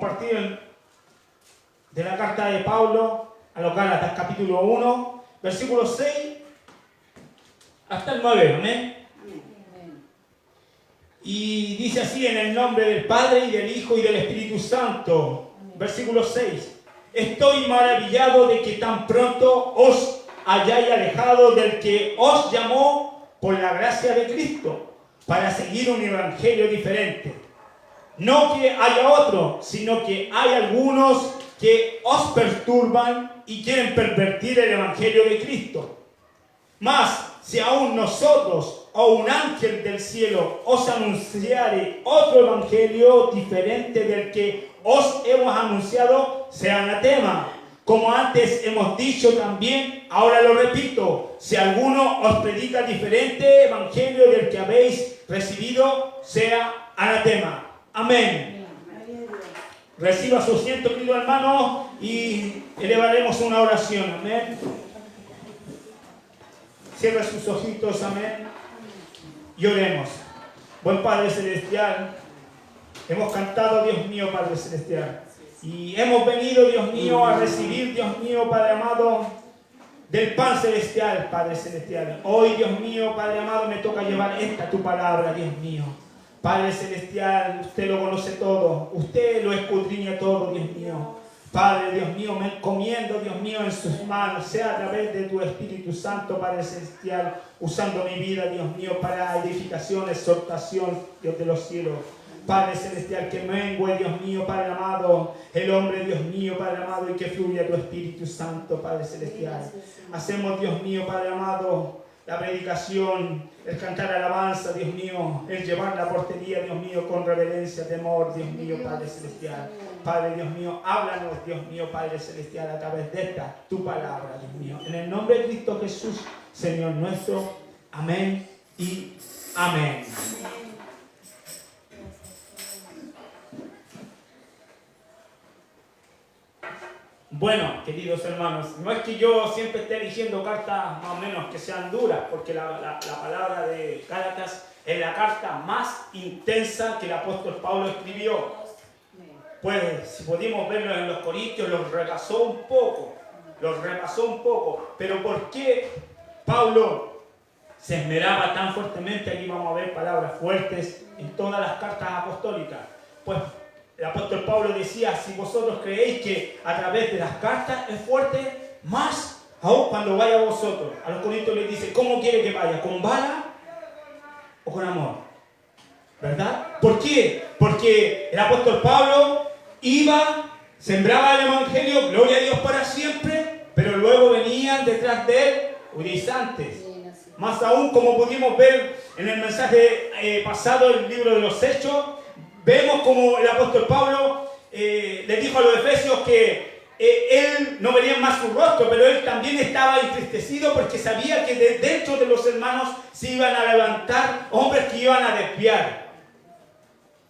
compartir de la carta de Pablo a los Gálatas, capítulo 1, versículo 6 hasta el 9, amén. Y dice así: en el nombre del Padre, y del Hijo, y del Espíritu Santo. Versículo 6. Estoy maravillado de que tan pronto os hayáis alejado del que os llamó por la gracia de Cristo, para seguir un evangelio diferente. No que haya otro, sino que hay algunos que os perturban y quieren pervertir el evangelio de Cristo. Mas, si aún nosotros o un ángel del cielo os anunciare otro evangelio diferente del que os hemos anunciado, sea anatema. Como antes hemos dicho también, ahora lo repito: si alguno os predica diferente evangelio del que habéis recibido, sea anatema. Amén. Reciba su asiento, querido hermano, y elevaremos una oración. Amén. Cierra sus ojitos, amén. Y oremos. Buen Padre Celestial, hemos cantado, Dios mío, Padre Celestial. Y hemos venido, Dios mío, a recibir, Dios mío, Padre amado, del pan celestial, Padre Celestial. Hoy, Dios mío, Padre amado, me toca llevar esta tu palabra, Dios mío. Padre Celestial, usted lo conoce todo. Usted lo escudriña todo, Dios mío. Padre, Dios mío, me encomiendo, Dios mío, en sus manos, sea a través de tu Espíritu Santo, Padre Celestial, usando mi vida, Dios mío, para edificación, exhortación, Dios de los cielos. Padre Celestial, que mengue, Dios mío, Padre amado, el hombre, Dios mío, Padre amado, y que fluya tu Espíritu Santo, Padre Celestial. Hacemos, Dios mío, Padre amado, la predicación, el cantar alabanza, Dios mío, el llevar la portería, Dios mío, con reverencia, temor, Dios mío, Padre Celestial. Padre, Dios mío, háblanos, Dios mío, Padre Celestial, a través de esta, tu palabra, Dios mío. En el nombre de Cristo Jesús, Señor nuestro. Amén y amén. Bueno, queridos hermanos, no es que yo siempre esté eligiendo cartas más o menos que sean duras, porque la palabra de Gálatas es la carta más intensa que el apóstol Pablo escribió. Pues, si pudimos verlo en los Corintios, los repasó un poco. Pero ¿por qué Pablo se esmeraba tan fuertemente? Aquí vamos a ver palabras fuertes en todas las cartas apostólicas. Pues el apóstol Pablo decía: si vosotros creéis que a través de las cartas es fuerte, más aún cuando vaya a vosotros. A los Corintios les dice: ¿cómo quiere que vaya? ¿Con bala o con amor? ¿Verdad? ¿Por qué? Porque el apóstol Pablo iba, sembraba el evangelio, gloria a Dios para siempre, pero luego venían detrás de él judaizantes. Más aún, como pudimos ver en el mensaje pasado del libro de los Hechos, vemos como el apóstol Pablo le dijo a los efesios que él no vería más su rostro, pero él también estaba entristecido porque sabía que dentro de los hermanos se iban a levantar hombres que iban a desviar.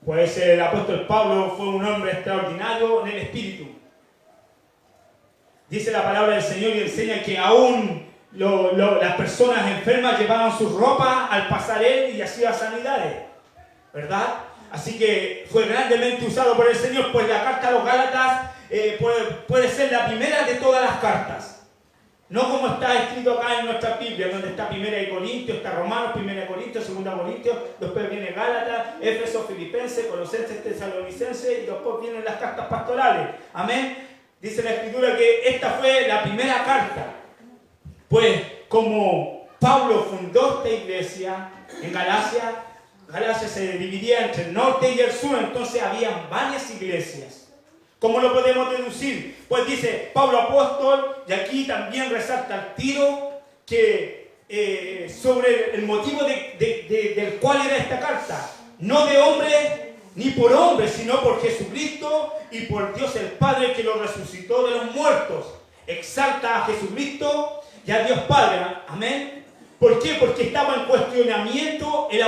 Pues el apóstol Pablo fue un hombre extraordinario en el espíritu. Dice la palabra del Señor y enseña que aún las personas enfermas llevaban sus ropas al pasar él y hacía sanidades, ¿verdad? Así que fue grandemente usado por el Señor. Pues la carta a los Gálatas puede ser la primera de todas las cartas. No como está escrito acá en nuestra Biblia, donde está 1 Corintios, está Romanos, 1 Corintios, 2 Corintios, después viene Gálatas, Éfeso, Filipenses, Colosenses, Tesalonicenses, y después vienen las cartas pastorales. Amén. Dice la Escritura que esta fue la primera carta. Pues como Pablo fundó esta iglesia en Galacia se dividía entre el norte y el sur, entonces había varias iglesias. ¿Cómo lo podemos deducir? Pues dice Pablo apóstol, y aquí también resalta el tiro que sobre el motivo del cual era esta carta. No de hombre ni por hombre, sino por Jesucristo y por Dios el Padre que lo resucitó de los muertos. Exalta a Jesucristo y a Dios Padre. Amén. ¿Por qué? Porque estaba en cuestionamiento el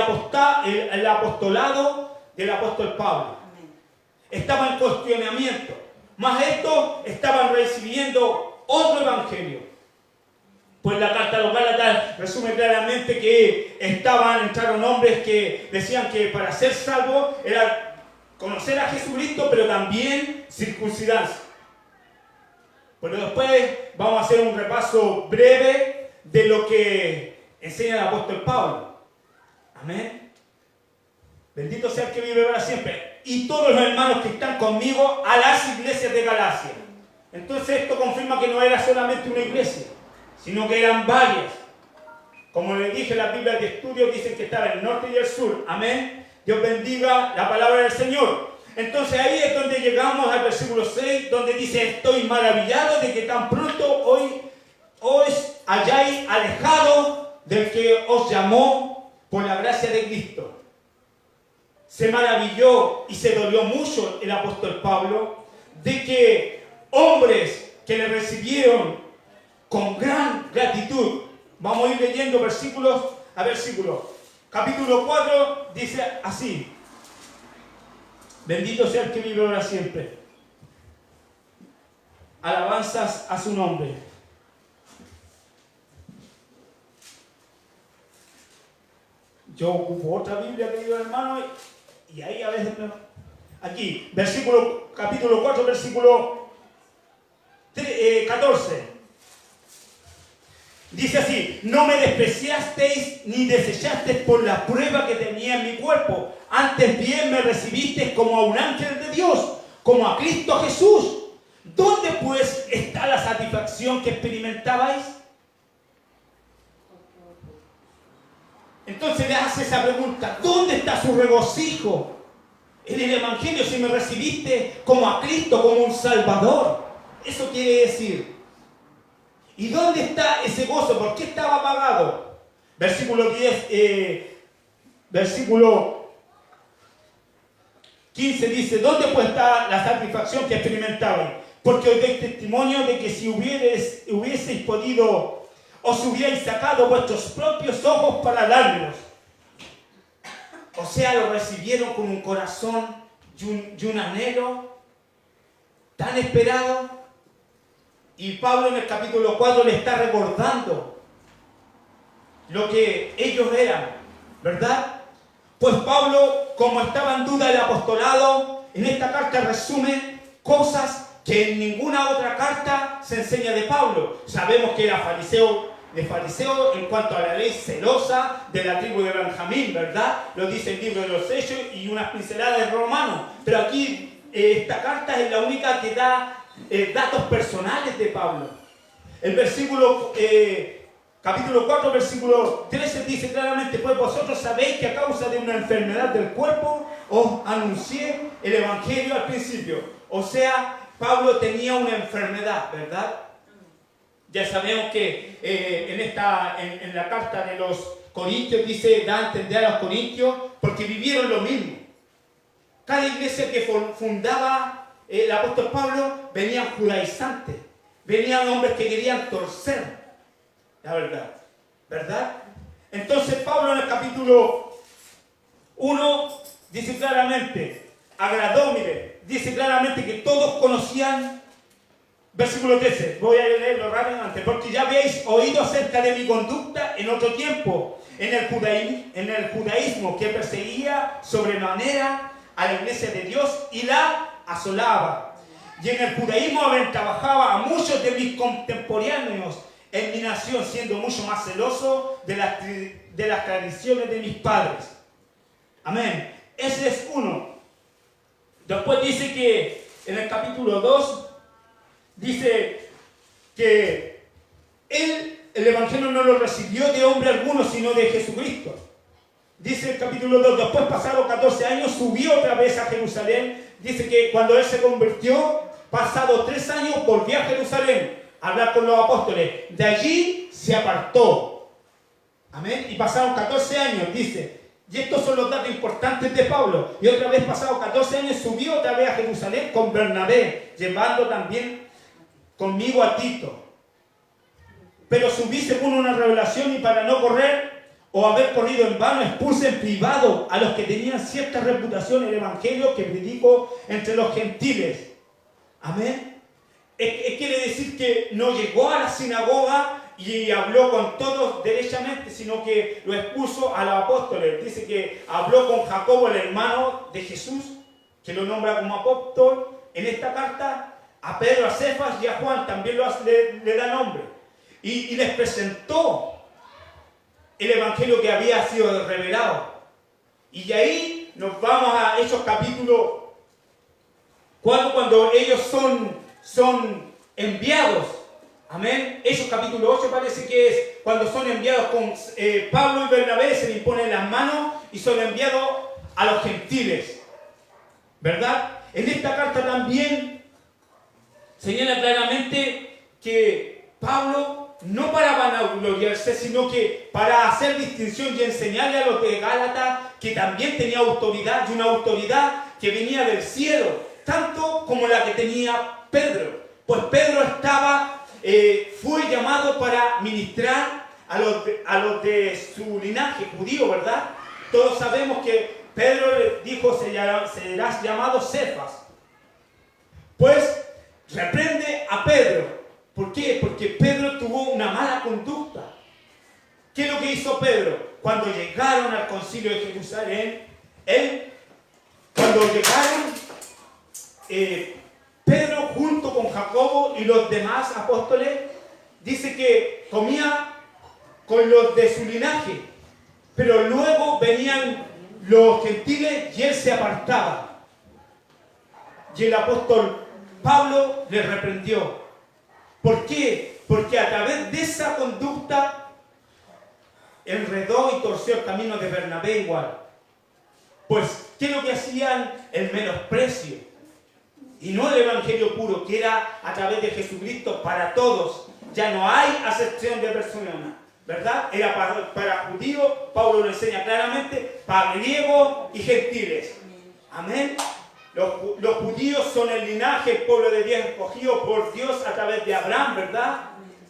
apostolado del apóstol Pablo. Estaba en cuestionamiento. Más estos estaban recibiendo otro evangelio. Pues la carta a los Gálatas resume claramente que entraron hombres que decían que para ser salvo era conocer a Jesucristo, pero también circuncidarse. Pero después vamos a hacer un repaso breve de lo que enseña el apóstol Pablo. Amén. Bendito sea el que vive para siempre. Y todos los hermanos que están conmigo a las iglesias de Galacia. Entonces esto confirma que no era solamente una iglesia, sino que eran varias. Como les dije, las Biblias de estudio dicen que estaba el norte y el sur. Amén. Dios bendiga la palabra del Señor. Entonces ahí es donde llegamos al versículo 6, donde dice: estoy maravillado de que tan pronto os hayáis alejado del que os llamó por la gracia de Cristo. Se maravilló y se dolió mucho el apóstol Pablo de que hombres que le recibieron con gran gratitud. Vamos a ir leyendo versículos a versículos. Capítulo 4 dice así: bendito sea el que vive ahora siempre. Alabanzas a su nombre. Yo ocupo otra Biblia, querido hermano, y ahí a veces aquí, capítulo 4, versículo 14. Dice así: no me despreciasteis ni desechasteis por la prueba que tenía en mi cuerpo. Antes bien me recibisteis como a un ángel de Dios, como a Cristo Jesús. ¿Dónde pues está la satisfacción que experimentabais? Entonces le hace esa pregunta: ¿dónde está su regocijo? En el Evangelio, si me recibiste como a Cristo, como un Salvador. Eso quiere decir. ¿Y dónde está ese gozo? ¿Por qué estaba apagado? Versículo 10, versículo 15 dice: ¿dónde pues está la satisfacción que experimentabais? Porque os doy testimonio de que si hubieseis podido, os hubierais sacado vuestros propios ojos para dármelos. O sea, lo recibieron con un corazón y un anhelo tan esperado. Y Pablo en el capítulo 4 le está recordando lo que ellos eran, ¿verdad? Pues Pablo, como estaba en duda el apostolado, en esta carta resume cosas que en ninguna otra carta se enseña de Pablo. Sabemos que era fariseo en cuanto a la ley, celosa de la tribu de Benjamín, ¿verdad? Lo dice el libro de los Hechos y unas pinceladas de Romanos. Pero aquí esta carta es la única que da datos personales de Pablo. El capítulo 4, versículo 13 dice claramente: pues vosotros sabéis que a causa de una enfermedad del cuerpo os anuncié el Evangelio al principio. O sea, Pablo tenía una enfermedad, ¿verdad? Ya sabemos que en la carta de los Corintios dice, da a entender a los Corintios, porque vivieron lo mismo. Cada iglesia que fundaba el apóstol Pablo, venían judaizantes, venían hombres que querían torcer la verdad, ¿verdad? Entonces Pablo en el capítulo 1 dice claramente, dice claramente que todos conocían. Versículo 13, voy a leerlo rápidamente: porque ya habéis oído acerca de mi conducta en otro tiempo, en el judaísmo, que perseguía sobremanera a la iglesia de Dios y la asolaba. Y en el judaísmo aventajaba a muchos de mis contemporáneos en mi nación, siendo mucho más celoso de las tradiciones de mis padres. Amén. Ese es uno. Después dice que en el capítulo 2 dice que el Evangelio no lo recibió de hombre alguno, sino de Jesucristo. Dice el capítulo 2, después pasados 14 años, subió otra vez a Jerusalén. Dice que cuando él se convirtió, pasados 3 años, volvió a Jerusalén a hablar con los apóstoles. De allí se apartó. Amén. Y pasaron 14 años, dice. Y estos son los datos importantes de Pablo. Y otra vez, pasados 14 años, subió otra vez a Jerusalén con Bernabé, llevando también conmigo a Tito. Pero subí según una revelación, y para no correr o haber corrido en vano, expuse en privado a los que tenían cierta reputación el evangelio que predico entre los gentiles. Amén. Quiere decir que no llegó a la sinagoga y habló con todos derechamente, sino que lo expuso a los apóstoles. Dice que habló con Jacobo, el hermano de Jesús, que lo nombra como apóstol en esta carta, a Pedro, a Cefas y a Juan también le da nombre. Y les presentó el evangelio que había sido revelado. Y de ahí nos vamos a Hechos capítulo 4, cuando ellos son enviados. Amén. Hechos capítulo 8 parece que es cuando son enviados con Pablo y Bernabé, se le imponen las manos y son enviados a los gentiles. ¿Verdad? En esta carta también señala claramente que Pablo no para vanagloriarse, sino que para hacer distinción y enseñarle a los de Gálatas que también tenía autoridad, y una autoridad que venía del cielo, tanto como la que tenía Pedro. Pues Pedro fue llamado para ministrar a los de su linaje judío, ¿verdad? Todos sabemos que Pedro dijo, serás llamado Cefas. Pues reprende a Pedro. ¿Por qué? Porque Pedro tuvo una mala conducta. ¿Qué es lo que hizo Pedro? Cuando llegaron al concilio de Jerusalén, cuando llegaron, Pedro junto con Jacobo y los demás apóstoles, dice que comía con los de su linaje, pero luego venían los gentiles y él se apartaba. Y el apóstol Pablo le reprendió. ¿Por qué? Porque a través de esa conducta enredó y torció el camino de Bernabé igual. Pues, ¿qué es lo que hacían? El menosprecio. Y no el evangelio puro, que era a través de Jesucristo para todos. Ya no hay acepción de personas, ¿verdad? Era para judíos, Pablo lo enseña claramente, para griegos y gentiles. Amén. Los judíos son el linaje, el pueblo de Dios escogido por Dios a través de Abraham, ¿verdad?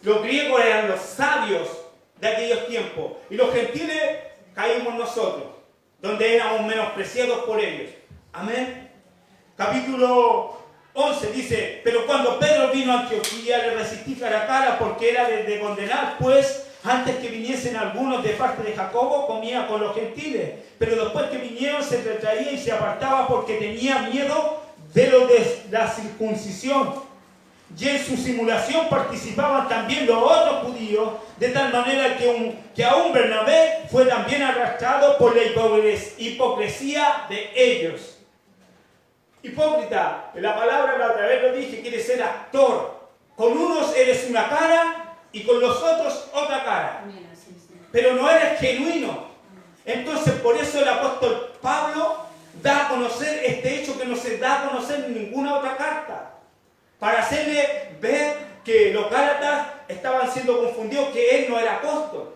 Los griegos eran los sabios de aquellos tiempos. Y los gentiles caímos nosotros, donde éramos menospreciados por ellos. Amén. Capítulo 11 dice, pero cuando Pedro vino a Antioquía le resistí cara a cara porque era de condenar, pues antes que viniesen algunos de parte de Jacobo comía con los gentiles, pero después que vinieron se retraía y se apartaba porque tenía miedo de lo de la circuncisión. Y en su simulación participaban también los otros judíos, de tal manera que aún Bernabé fue también arrastrado por la hipocresía de ellos. Hipócrita, la palabra la otra vez lo dije, quiere ser actor. Con unos eres una cara y con los otros otra cara. Pero no eres genuino. Entonces por eso el apóstol Pablo da a conocer este hecho que no se da a conocer en ninguna otra carta. Para hacerle ver que los gálatas estaban siendo confundidos, que él no era apóstol.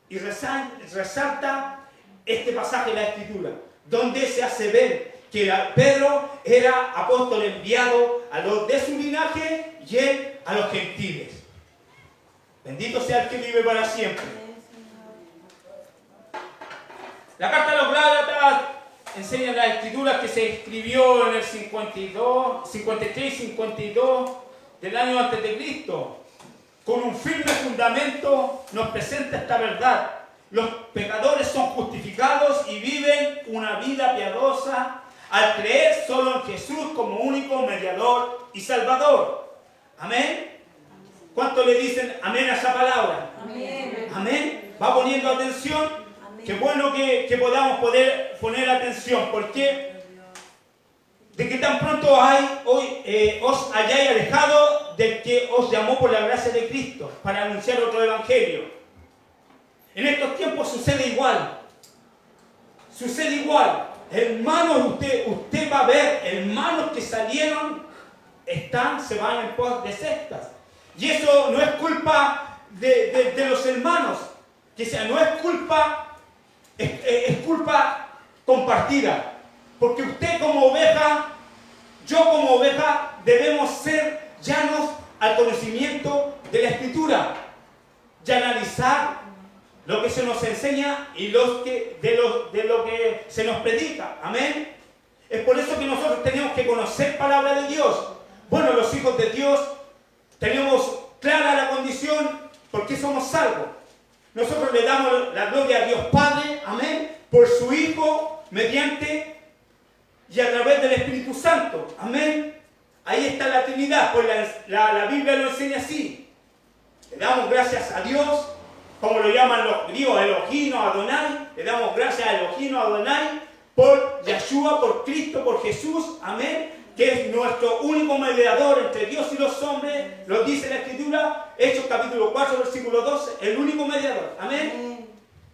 Y resalta este pasaje de la Escritura, donde se hace ver que Pedro era apóstol enviado a los de su linaje y él a los gentiles. Bendito sea el que vive para siempre. La carta a los Gálatas enseña las escrituras que se escribió en el 53 y 52 del año antes de Cristo. Con un firme fundamento nos presenta esta verdad. Los pecadores son justificados y viven una vida piadosa al creer solo en Jesús como único mediador y salvador. Amén. ¿Cuánto le dicen amén a esa palabra? Amén. Amén. ¿Va poniendo atención? Amén. Qué bueno que podamos poder poner atención. ¿Por qué? De que tan pronto os hayáis alejado del que os llamó por la gracia de Cristo para anunciar otro evangelio. En estos tiempos sucede igual. Sucede igual. Hermanos, usted va a ver hermanos que salieron, se van en pos de sectas. Y eso no es culpa de los hermanos, no es culpa, es culpa compartida. Porque usted como oveja, yo como oveja, debemos ser llanos al conocimiento de la Escritura y analizar lo que se nos enseña y de lo que se nos predica. Amén. Es por eso que nosotros tenemos que conocer palabra de Dios. Bueno, los hijos de Dios tenemos clara la condición porque somos salvos. Nosotros le damos la gloria a Dios Padre, amén, por su Hijo mediante y a través del Espíritu Santo. Amén. Ahí está la Trinidad, pues la Biblia lo enseña así. Le damos gracias a Dios, como lo llaman los griegos, Elohim, Adonai. Le damos gracias a Elohim, Adonai, por Yeshua, por Cristo, por Jesús. Amén. Que es nuestro único mediador entre Dios y los hombres. Lo dice la Escritura, Hechos capítulo 4, versículo 12. El único mediador. Amén.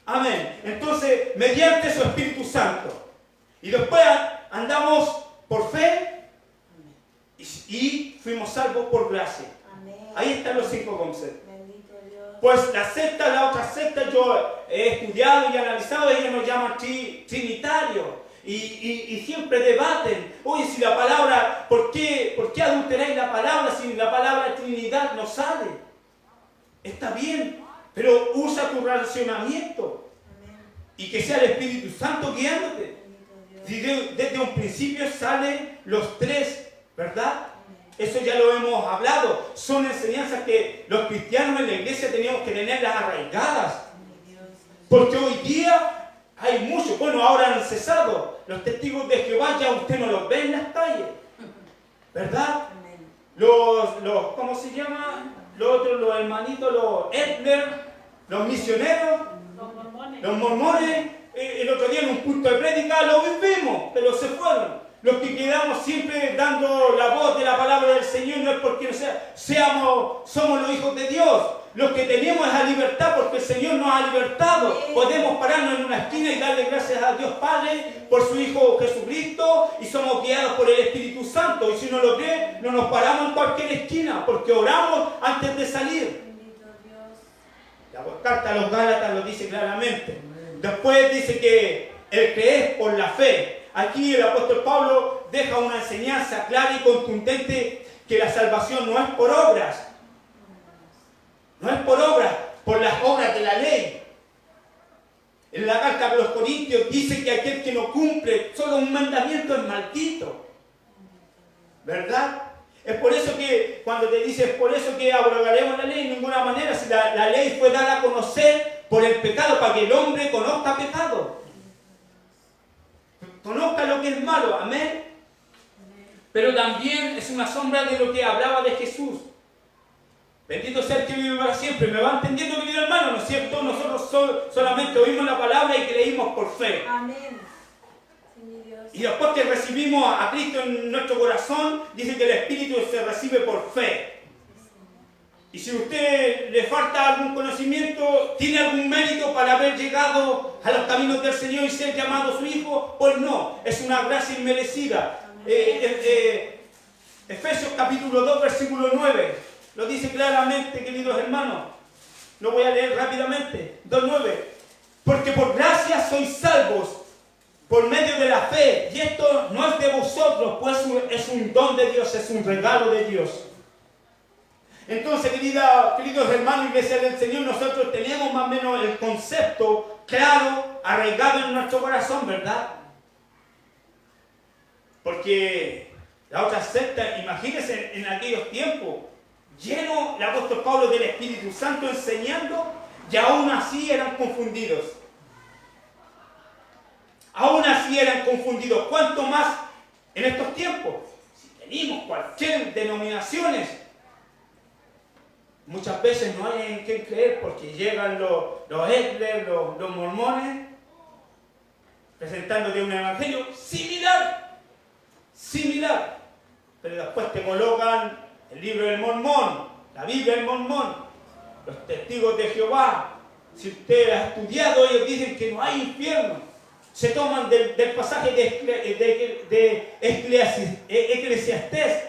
Amén. Entonces, mediante su Espíritu Santo. Y después andamos por fe y fuimos salvos por gracia. Ahí están los 5 conceptos. Pues la otra secta, yo he estudiado y analizado, ellos nos llaman trinitarios. Y siempre debaten, oye, si la palabra, ¿por qué adulteráis la palabra si la palabra Trinidad no sale? Está bien, pero usa tu racionamiento. Y que sea el Espíritu Santo guiándote. Desde un principio salen los 3, ¿verdad? Eso ya lo hemos hablado. Son enseñanzas que los cristianos en la iglesia teníamos que tenerlas arraigadas. Porque hoy día hay muchos, bueno, ahora han cesado. Los testigos de Jehová ya usted no los ve en las calles, ¿verdad? ¿Cómo se llama? Los otros, los hermanitos, los Edler, los misioneros, los mormones. El otro día en un punto de prédica lo vivimos, pero se fueron. Los que quedamos siempre dando la voz de la palabra del Señor no es porque somos los hijos de Dios. Los que tenemos esa libertad porque el Señor nos ha libertado. Podemos pararnos en una esquina y darle gracias a Dios Padre por su Hijo Jesucristo y somos guiados por el Espíritu Santo. Y si no lo cree, no nos paramos en cualquier esquina porque oramos antes de salir. La carta a los Gálatas lo dice claramente. Después dice que el que es por la fe. Aquí el apóstol Pablo deja una enseñanza clara y contundente que la salvación no es por obras. No es por obras, por las obras de la ley. En la carta a los Corintios dice que aquel que no cumple solo un mandamiento es maldito. ¿Verdad? Es por eso que cuando te dice es por eso que abrogaremos la ley, de ninguna manera, si la ley fue dada a conocer por el pecado, para que el hombre conozca pecado. Conozca lo que es malo, amén. Pero también es una sombra de lo que hablaba de Jesús. Bendito sea el que vive para siempre. ¿Me va entendiendo, querido hermano? ¿No es cierto? Nosotros solamente oímos la palabra y creímos por fe. Amén. Y después que recibimos a Cristo en nuestro corazón, dice que el Espíritu se recibe por fe. Y si a usted le falta algún conocimiento, tiene algún mérito para haber llegado a los caminos del Señor y ser llamado su hijo, pues no, es una gracia inmerecida. Efesios capítulo 2, versículo 9, lo dice claramente, queridos hermanos. Lo voy a leer rápidamente. 2:9. Porque por gracia sois salvos por medio de la fe, y esto no es de vosotros, pues es un don de Dios, es un regalo de Dios. Entonces, queridos hermanos, iglesia del Señor, nosotros tenemos más o menos el concepto claro, arraigado en nuestro corazón, ¿verdad? Porque la otra secta, imagínense en aquellos tiempos, lleno el apóstol Pablo del Espíritu Santo enseñando, y aún así eran confundidos. Aún así eran confundidos. ¿Cuánto más en estos tiempos? Si tenemos cualquier denominaciones, muchas veces no hay en qué creer porque llegan los Edler, los mormones, presentándote un evangelio similar. Pero después te colocan el libro del Mormón, la Biblia del Mormón, los testigos de Jehová. Si usted ha estudiado, ellos dicen que no hay infierno. Se toman del pasaje de Eclesiastés,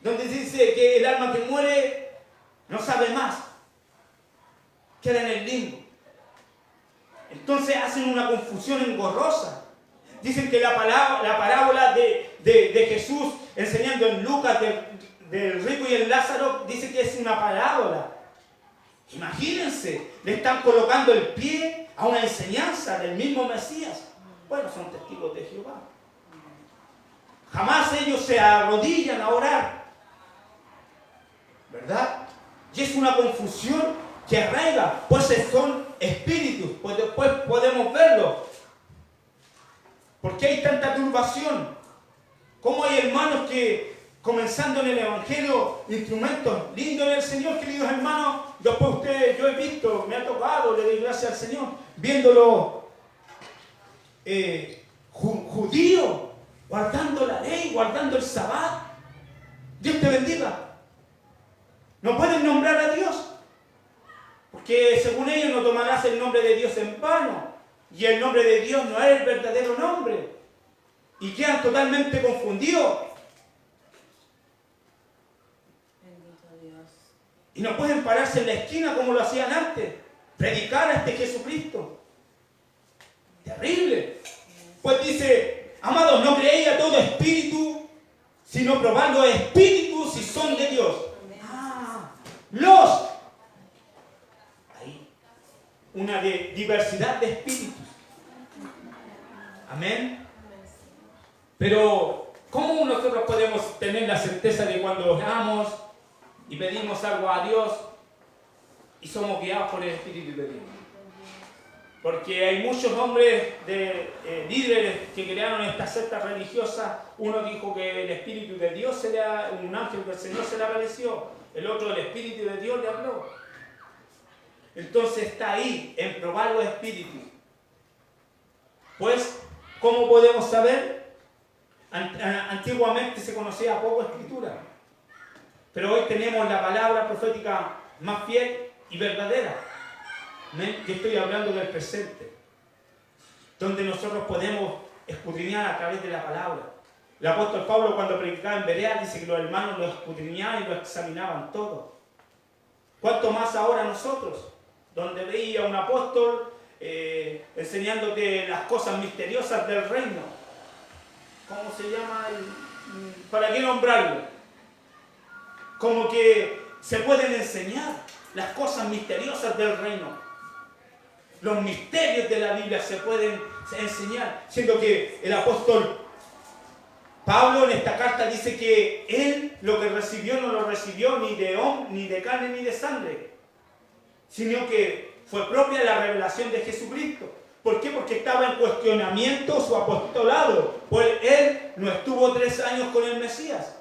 donde dice que el alma que muere no sabe más, queda en el limbo. Entonces hacen una confusión engorrosa. Dicen que la parábola de Jesús enseñando en Lucas del rico y el Lázaro, dice que es una parábola. Imagínense, le están colocando el pie a una enseñanza del mismo Mesías. Bueno, son testigos de Jehová. Jamás ellos se arrodillan a orar, ¿verdad? Y es una confusión que arraiga, pues son espíritus, pues después podemos verlo. ¿Por qué hay tanta turbación? ¿Cómo hay hermanos que, comenzando en el Evangelio, instrumentos lindos del Señor, queridos hermanos? Después yo he visto, me ha tocado, le doy gracias al Señor, viéndolo judío, guardando la ley, guardando el sabbat. Dios te bendiga. No pueden nombrar a Dios, porque según ellos no tomarás el nombre de Dios en vano, y el nombre de Dios no es el verdadero nombre, y quedan totalmente confundidos. Bendito Dios. Y no pueden pararse en la esquina como lo hacían antes, predicar a este Jesucristo. Terrible. Pues dice, amados, no creéis a todo espíritu, sino probad los espíritus si son de Dios. Hay una diversidad de espíritus. Amén. Pero, ¿cómo nosotros podemos tener la certeza de cuando oramos y pedimos algo a Dios y somos guiados por el Espíritu de Dios? Porque hay muchos hombres líderes que crearon esta secta religiosa. Uno dijo que el Espíritu de Dios un ángel del Señor se le apareció. El otro, el Espíritu de Dios le habló. Entonces está ahí, en probar los espíritus. Pues, ¿cómo podemos saber? Antiguamente se conocía poco escritura. Pero hoy tenemos la palabra profética más fiel y verdadera. Yo estoy hablando del presente, donde nosotros podemos escudriñar a través de la palabra. El apóstol Pablo, cuando predicaba en Berea, dice que los hermanos lo escudriñaban y lo examinaban todo. ¿Cuánto más ahora nosotros? Donde veía un apóstol enseñándote las cosas misteriosas del reino. ¿Cómo se llama? ¿Para qué nombrarlo? Como que se pueden enseñar las cosas misteriosas del reino. Los misterios de la Biblia se pueden enseñar. Siendo que el apóstol Pablo en esta carta dice que él lo que recibió no lo recibió ni de carne ni de sangre, sino que fue propia la revelación de Jesucristo. ¿Por qué? Porque estaba en cuestionamiento su apostolado. Pues él no estuvo 3 años con el Mesías.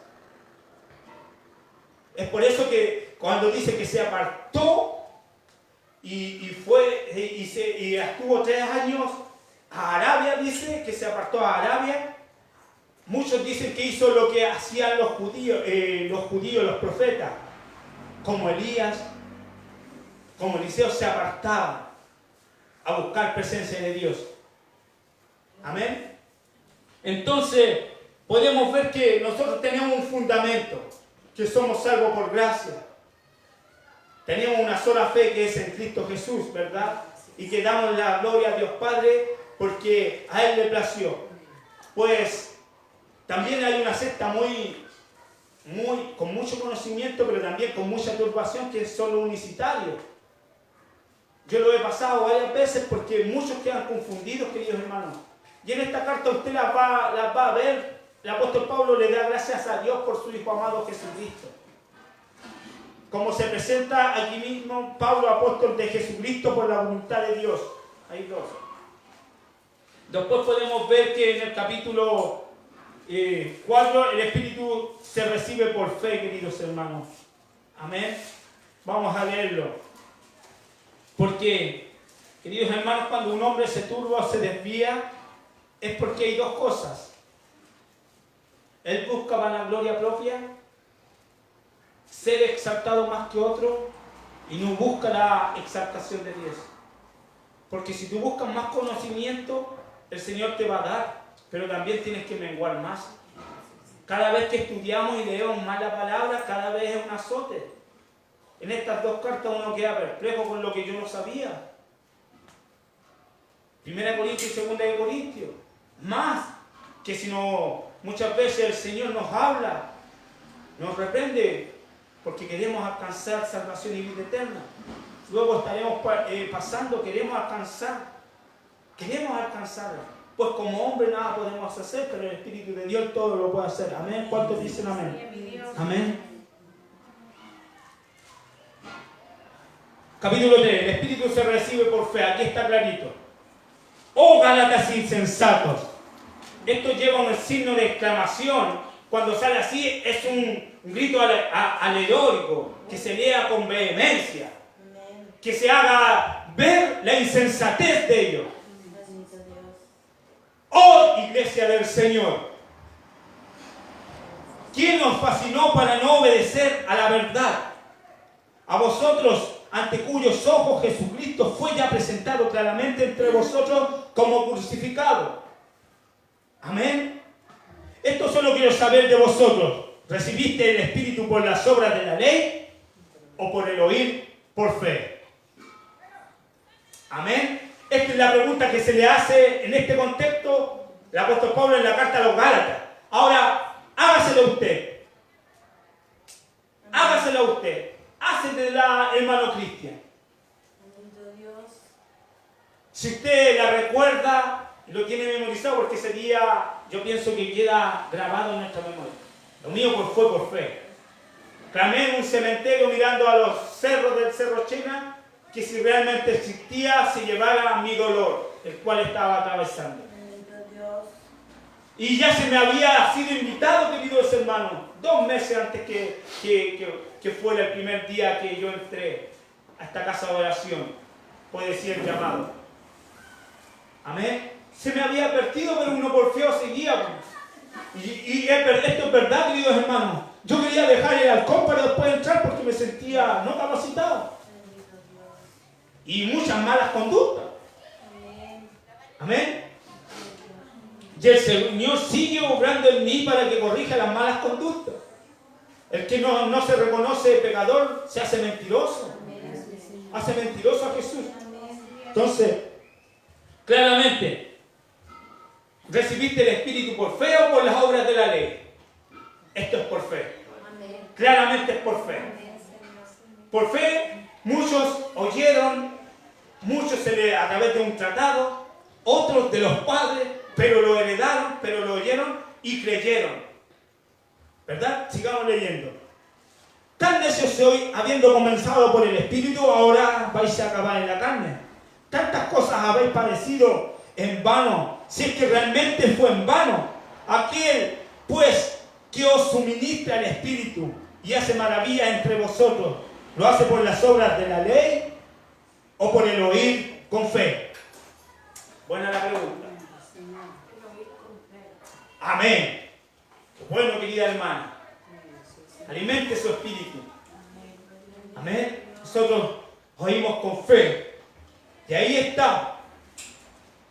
Es por eso que cuando dice que se apartó y estuvo 3 años a Arabia, dice que se apartó a Arabia. Muchos dicen que hizo lo que hacían los judíos, los profetas, como Elías, como Eliseo, se apartaban a buscar presencia de Dios. Amén. Entonces, podemos ver que nosotros tenemos un fundamento, que somos salvos por gracia. Tenemos una sola fe que es en Cristo Jesús, ¿verdad? Y que damos la gloria a Dios Padre porque a Él le plació. Pues también hay una secta con mucho conocimiento, pero también con mucha turbación, que son los unicitarios. Yo lo he pasado varias veces porque muchos quedan confundidos, queridos hermanos. Y en esta carta usted las va a ver. El apóstol Pablo le da gracias a Dios por su Hijo amado Jesucristo. Como se presenta aquí mismo, Pablo, apóstol de Jesucristo por la voluntad de Dios. Hay 2. Después podemos ver que en el capítulo 4 el Espíritu se recibe por fe, queridos hermanos. Amén. Vamos a leerlo. Porque, queridos hermanos, cuando un hombre se turba o se desvía, es porque hay 2 cosas. Él busca vanagloria propia, ser exaltado más que otro, y no busca la exaltación de Dios. Porque si tú buscas más conocimiento, el Señor te va a dar, pero también tienes que menguar más. Cada vez que estudiamos y leemos más la palabra, cada vez es un azote. En estas 2 cartas uno queda perplejo con lo que yo no sabía. 1 Corintios y 2 Corintios. Más que si no, muchas veces el Señor nos habla, nos reprende, porque queremos alcanzar salvación y vida eterna. Luego estaremos pasando, queremos alcanzarla. Pues como hombre nada podemos hacer, pero el Espíritu de Dios todo lo puede hacer. Amén. ¿Cuántos dicen amén? Amén. Capítulo 3. El Espíritu se recibe por fe. Aquí está clarito. Oh Gálatas insensatos, Esto lleva un signo de exclamación. Cuando sale así es un grito alegórico, que se lea con vehemencia, Amén. que se haga ver la insensatez de ellos. Bendito Dios. Oh, iglesia del Señor, ¿quién nos fascinó para no obedecer a la verdad? A vosotros, ante cuyos ojos Jesucristo fue ya presentado claramente entre vosotros como crucificado. Amén. Esto solo quiero saber de vosotros. ¿Recibiste el Espíritu por las obras de la ley o por el oír por fe? Amén. Esta es la pregunta que se le hace en este contexto el apóstol Pablo en la carta a los Gálatas. Ahora, hágaselo usted. Hágaselo usted. Hácetela, hermano Cristian. Bendito Dios. Si usted la recuerda y lo tiene memorizado, porque ese día yo pienso que queda grabado en nuestra memoria. Lo mío fue por fe. Clamé en un cementerio mirando a los cerros del Cerro Chena, que si realmente existía se llevara mi dolor, el cual estaba atravesando. Bendito Dios. Y ya se me había sido invitado, queridos hermanos, 2 meses antes que fuera el primer día que yo entré a esta casa de oración, puede decir el llamado. Amén. Se me había advertido, pero uno por feo seguía. Esto es verdad, queridos hermanos. Yo quería dejar el halcón para después entrar porque me sentía no capacitado. Bendito Dios. Y muchas malas conductas. Amén. Amén. Y el Señor sigue obrando en mí para que corrija las malas conductas. El que no se reconoce pecador se hace mentiroso. Amén. Hace mentiroso a Jesús. Amén. Entonces, claramente, ¿recibiste el Espíritu por fe o por las obras de la ley? Esto es por fe. Amén. Claramente es por fe. Amén, Señor. Por fe, muchos oyeron, muchos a través de un tratado, otros de los padres, pero lo heredaron, pero lo oyeron y creyeron. ¿Verdad? Sigamos leyendo. Tan necios sois, habiendo comenzado por el Espíritu, ahora vais a acabar en la carne. Tantas cosas habéis padecido en vano, si es que realmente fue en vano. Aquel, pues, que os suministra el Espíritu y hace maravillas entre vosotros, ¿lo hace por las obras de la ley o por el oír con fe? Buena la pregunta. Amén. Bueno, querida hermana, alimente su espíritu. Amén. Nosotros oímos con fe. Y ahí está.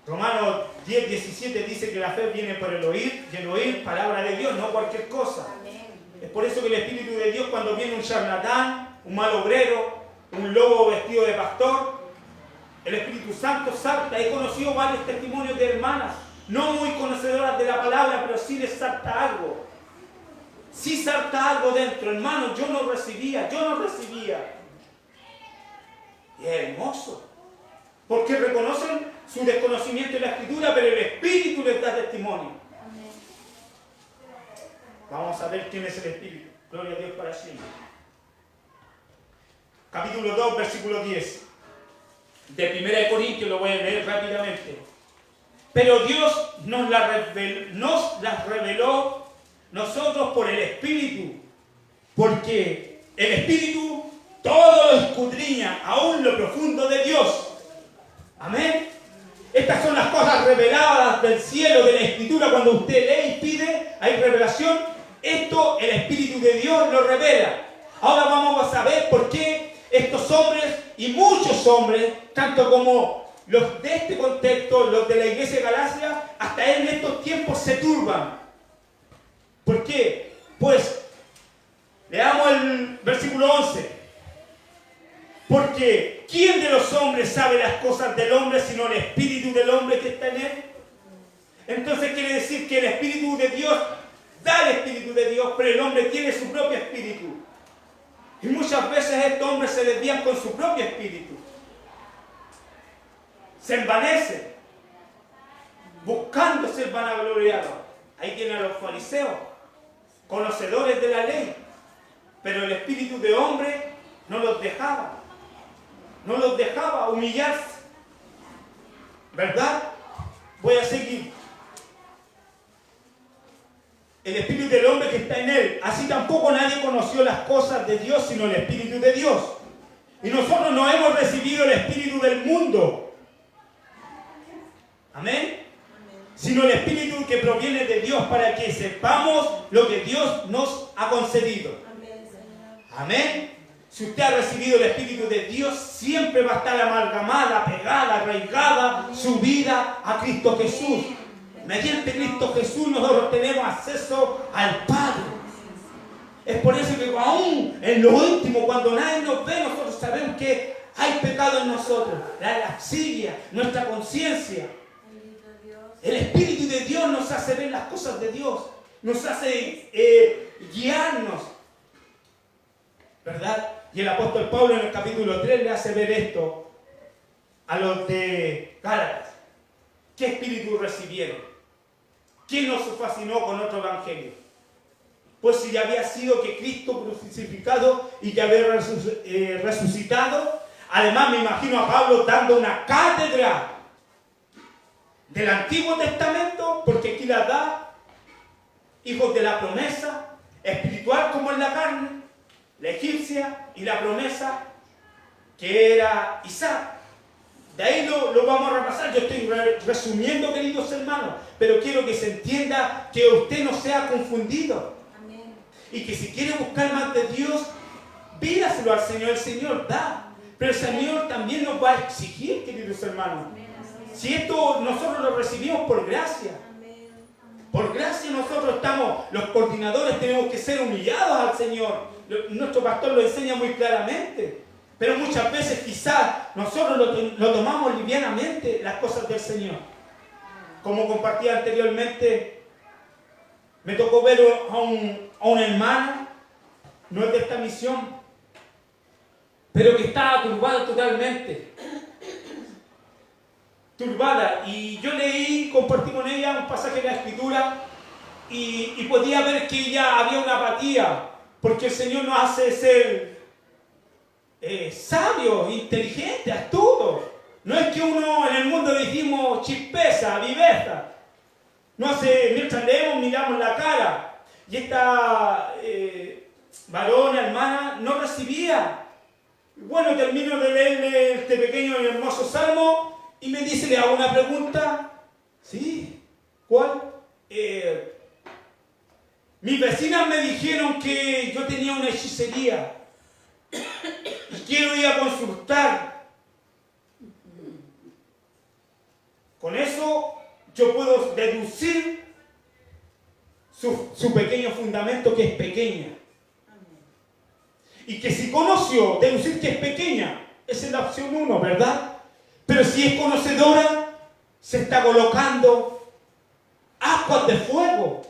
Romanos 10, 17 dice que la fe viene por el oír, y el oír palabra de Dios, no cualquier cosa. Es por eso que el Espíritu de Dios, cuando viene un charlatán, un mal obrero, un lobo vestido de pastor, el Espíritu Santo salta. He conocido varios testimonios de hermanas, no muy conocedoras de la palabra, pero sí les salta algo. Sí salta algo dentro, hermano. Yo no recibía. Y es hermoso, porque reconocen su desconocimiento en la Escritura, pero el Espíritu les da testimonio. Amén. Vamos a ver quién es el Espíritu. Gloria a Dios para siempre. Capítulo 2, versículo 10. De 1 de Corintios, lo voy a leer rápidamente. Pero Dios nos las reveló nosotros por el Espíritu, porque el Espíritu todo lo escudriña, aún lo profundo de Dios. Amén. Estas son las cosas reveladas del cielo, de la Escritura. Cuando usted lee y pide, hay revelación. Esto el Espíritu de Dios lo revela. Ahora vamos a saber por qué estos hombres y muchos hombres, tanto como los de este contexto, los de la iglesia de Galacia, hasta en estos tiempos se turban. ¿Por qué? Pues, leamos el versículo 11. Porque, ¿quién de los hombres sabe las cosas del hombre sino el Espíritu del hombre que está en él? Entonces quiere decir que el Espíritu de Dios da el Espíritu de Dios, pero el hombre tiene su propio espíritu. Y muchas veces estos hombres se desvían con su propio espíritu. Se envanecen, buscando ser vanagloriados. Ahí tienen a los fariseos, conocedores de la ley, pero el espíritu de hombre no los dejaba humillarse. ¿Verdad? Voy a seguir. el espíritu del hombre que está en él. Así tampoco nadie conoció las cosas de Dios, sino el espíritu de Dios. Y nosotros no hemos recibido el espíritu del mundo. Amén. Sino el espíritu que proviene de Dios para que sepamos lo que Dios nos ha concedido. Amén. Si usted ha recibido el espíritu de Dios, siempre va a estar amalgamada, pegada, arraigada su vida a Cristo Jesús. Mediante Cristo Jesús nosotros tenemos acceso al Padre. Es por eso que aún en lo íntimo, cuando nadie nos ve, nosotros sabemos que hay pecado en nosotros. La lascivia, nuestra conciencia. El Espíritu de Dios nos hace ver las cosas de Dios. Nos hace guiarnos. ¿Verdad? Y el apóstol Pablo en el capítulo 3 le hace ver esto a los de Gálatas. ¿Qué espíritu recibieron? ¿Quién nos fascinó con otro evangelio? Pues si ya había sido que Cristo crucificado y que había resucitado. Además me imagino a Pablo dando una cátedra del Antiguo Testamento, porque aquí la da, hijos de la promesa, espiritual como en la carne, la egipcia y la promesa que era Isaac. De ahí lo vamos a repasar. Yo estoy resumiendo, queridos hermanos, pero quiero que se entienda que usted no sea confundido. Amén. Y que si quiere buscar más de Dios, pídaselo al Señor. El Señor da, pero el Señor también nos va a exigir, queridos hermanos. Si esto nosotros lo recibimos por gracia. Por gracia nosotros estamos, los coordinadores tenemos que ser humillados al Señor. Nuestro pastor lo enseña muy claramente. Pero muchas veces quizás nosotros lo tomamos livianamente, las cosas del Señor. Como compartí anteriormente, me tocó ver a una hermana, no es de esta misión, pero que estaba turbada totalmente. Turbada. Y yo compartí con ella un pasaje de la Escritura y podía ver que ella había una apatía, porque el Señor nos hace ser sabios, inteligentes, astutos. No es que uno en el mundo dijimos chispeza, viveza. No hace, mientras leemos miramos la cara. Y esta varona, hermana, no recibía. Bueno, termino de leerle este pequeño y hermoso salmo y me dice, le hago una pregunta. ¿Sí? ¿Cuál? Mis vecinas me dijeron que yo tenía una hechicería y quiero ir a consultar. Con eso yo puedo deducir su pequeño fundamento, que es pequeña. Y que si conoció, deducir que es pequeña, esa es la opción 1, ¿verdad? Pero si es conocedora, se está colocando aguas de fuego,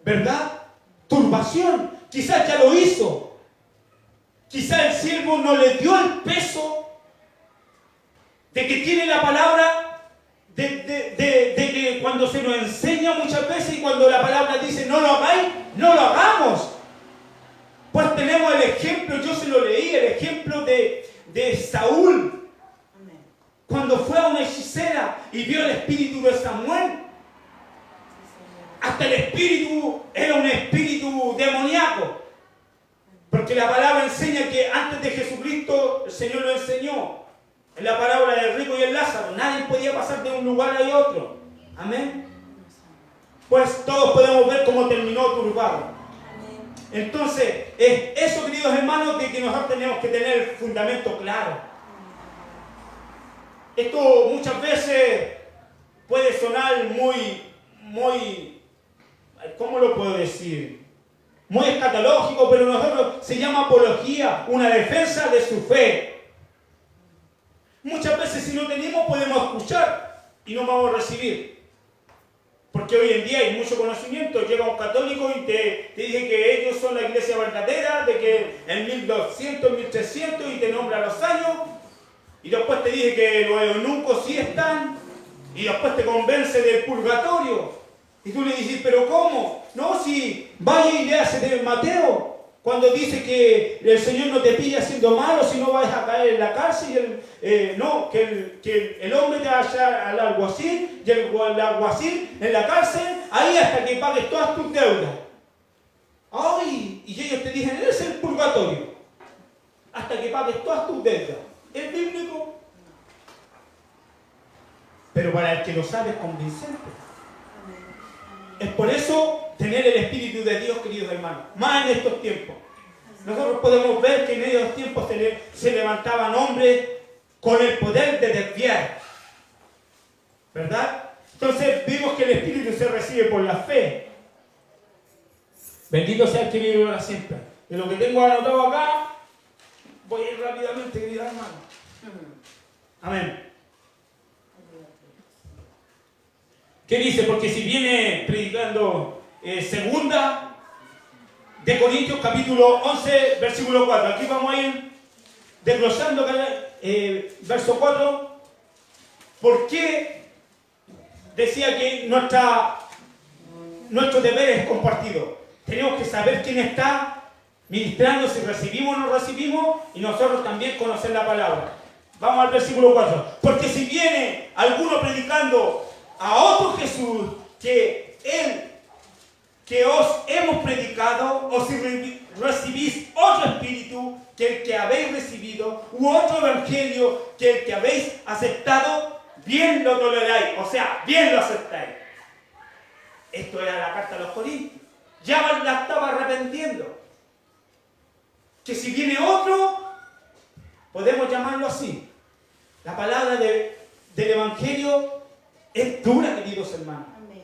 ¿verdad? Turbación, quizás ya lo hizo. Quizás el siervo no le dio el peso de que tiene la palabra, de que cuando se nos enseña muchas veces y cuando la palabra dice no lo hagáis, no lo hagamos. Pues tenemos el ejemplo, yo se lo leí, el ejemplo de Saúl. Cuando fue a una hechicera y vio el espíritu de Samuel. Hasta el espíritu era un espíritu demoníaco. Porque la palabra enseña que antes de Jesucristo el Señor lo enseñó. En la parábola del rico y el Lázaro, nadie podía pasar de un lugar a otro. Amén. Pues todos podemos ver cómo terminó turbado. Entonces, es eso, queridos hermanos, de que nosotros tenemos que tener el fundamento claro. Esto muchas veces puede sonar muy, ¿cómo lo puedo decir? Muy escatológico, pero nosotros se llama apología, una defensa de su fe. Muchas veces si no tenemos podemos escuchar y no vamos a recibir. Porque hoy en día hay mucho conocimiento. Llega un católico y te dice que ellos son la iglesia verdadera, de que en 1200, 1300 y te nombra los años. Y después te dice que los eunucos sí están. Y después te convence del purgatorio. Y tú le dices, ¿pero cómo? No, si vaya y léase de Mateo. Cuando dice que el Señor no te pilla haciendo malo, si no vas a caer en la cárcel, que el hombre te va a hallar al alguacil, y el alguacil en la cárcel, ahí hasta que pagues todas tus deudas. Ay, y ellos te dicen, ese es el purgatorio, hasta que pagues todas tus deudas. ¿Es bíblico? Pero para el que lo sabe es convincente. Es por eso tener el Espíritu de Dios, queridos hermanos, más en estos tiempos. Nosotros podemos ver que en esos tiempos se levantaban hombres con el poder de desviar, ¿verdad? Entonces vimos que el Espíritu se recibe por la fe. Bendito sea el que vive para siempre. De lo que tengo anotado acá, voy a ir rápidamente, queridos hermanos. Amén. ¿Qué dice? Porque si viene predicando segunda de Corintios capítulo 11, versículo 4. Aquí vamos a ir desglosando verso 4. ¿Por qué decía que nuestro deber es compartido? Tenemos que saber quién está ministrando, si recibimos o no recibimos, y nosotros también conocer la palabra. Vamos al versículo 4. Porque si viene alguno predicando a otro Jesús que os hemos predicado, o si recibís otro espíritu que el que habéis recibido, u otro evangelio que el que habéis aceptado, bien lo toleráis, o sea, bien lo aceptáis. Esto era la carta a los Corintios. Ya la estaba arrepentiendo. Que si viene otro, podemos llamarlo así. La palabra del evangelio es dura, queridos hermanos. Amén.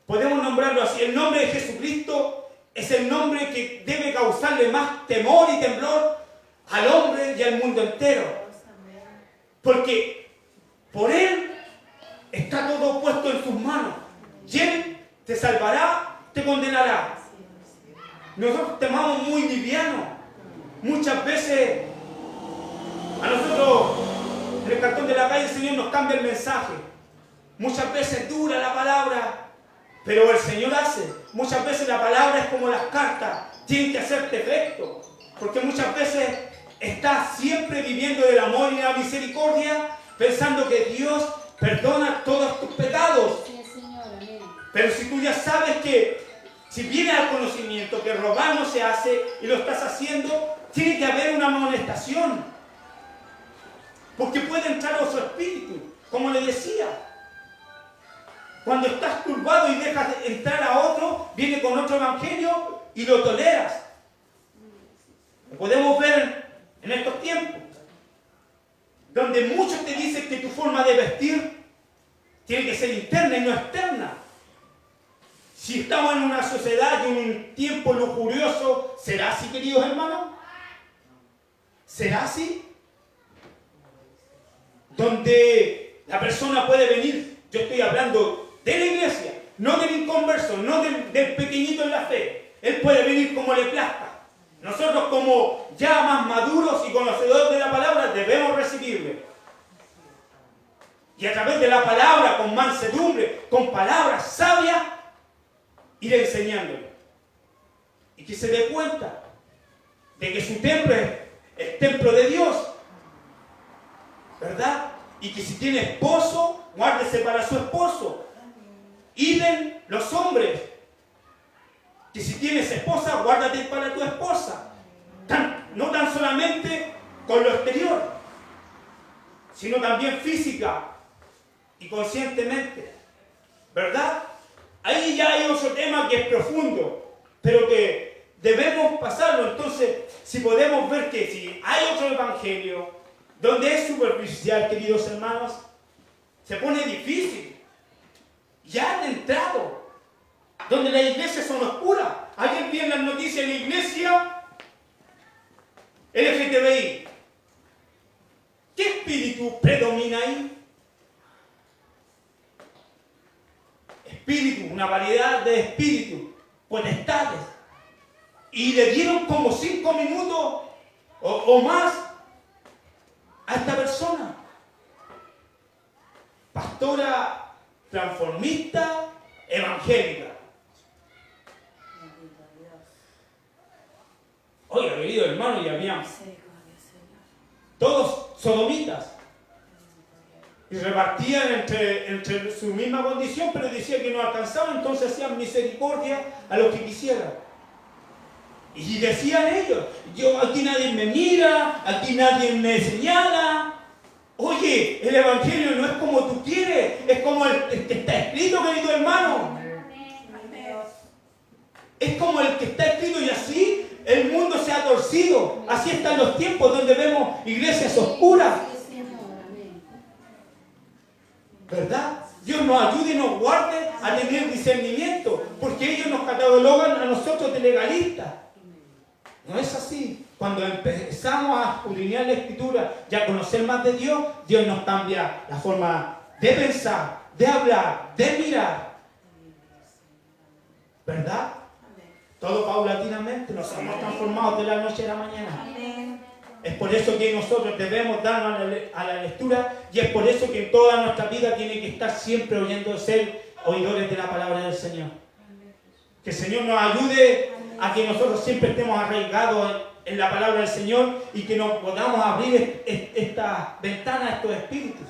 Podemos nombrarlo así. El nombre de Jesucristo es el nombre que debe causarle más temor y temblor al hombre y al mundo entero. Amén. Porque por Él está todo puesto en sus manos. Y Él te salvará, te condenará. Nosotros temamos muy liviano. Muchas veces a nosotros en el cartón de la calle el Señor nos cambia el mensaje. Muchas veces dura la palabra, pero el Señor hace. Muchas veces la palabra es como las cartas, tienen que hacerte efecto. Porque muchas veces estás siempre viviendo del amor y la misericordia, pensando que Dios perdona todos tus pecados. Sí, Señor, amén. Pero si tú ya sabes que si viene al conocimiento que robar no se hace y lo estás haciendo, tiene que haber una amonestación. Porque puede entrar otro espíritu, como le decía. Cuando estás turbado y dejas de entrar a otro, viene con otro evangelio y lo toleras. Lo podemos ver en estos tiempos, donde muchos te dicen que tu forma de vestir tiene que ser interna y no externa. Si estamos en una sociedad y en un tiempo lujurioso, ¿será así, queridos hermanos? ¿Será así? Donde la persona puede venir, yo estoy hablando de la iglesia, no del inconverso, no del pequeñito en la fe. Él puede venir como le plazca. Nosotros, como ya más maduros y conocedores de la palabra, debemos recibirle. Y a través de la palabra, con mansedumbre, con palabras sabias, ir enseñándole. Y que se dé cuenta de que su templo es el templo de Dios. ¿Verdad? Y que si tiene esposo, guárdese para su esposo. Idem los hombres. Que si tienes esposa, guárdate para tu esposa. No tan solamente con lo exterior, sino también física y conscientemente. ¿Verdad? Ahí ya hay otro tema que es profundo, pero que debemos pasarlo. Entonces, si podemos ver que si hay otro evangelio donde es superficial, queridos hermanos, se pone difícil. Ya han entrado donde las iglesias son oscuras. Ayer vi en las noticias de la iglesia LGTBI. ¿Qué espíritu predomina ahí? Espíritu, una variedad de espíritus, potestades. Y le dieron como 5 minutos o más a esta persona. Pastora transformista evangélica. querido hermano, y había Misericordia, Señor. todos sodomitas. Y repartían entre su misma condición, pero decía que no alcanzaban, entonces hacían misericordia a los que quisieran. Y decían ellos, yo aquí nadie me mira, aquí nadie me señala. Oye, el Evangelio no es como tú quieres, es como el que está escrito, querido hermano. Es como el que está escrito, y así el mundo se ha torcido. Así están los tiempos donde vemos iglesias oscuras. ¿Verdad? Dios nos ayude y nos guarde a tener discernimiento, porque ellos nos catalogan a nosotros de legalistas. No es así. Cuando empezamos a escudriñar la Escritura y a conocer más de Dios, Dios nos cambia la forma de pensar, de hablar, de mirar. ¿Verdad? Todo paulatinamente nos hemos transformado de la noche a la mañana. Es por eso que nosotros debemos darnos a la lectura, y es por eso que en toda nuestra vida tiene que estar siempre oyendo, ser oidores de la palabra del Señor. Que el Señor nos ayude a que nosotros siempre estemos arraigados en la palabra del Señor y que nos podamos abrir esta ventana a estos espíritus.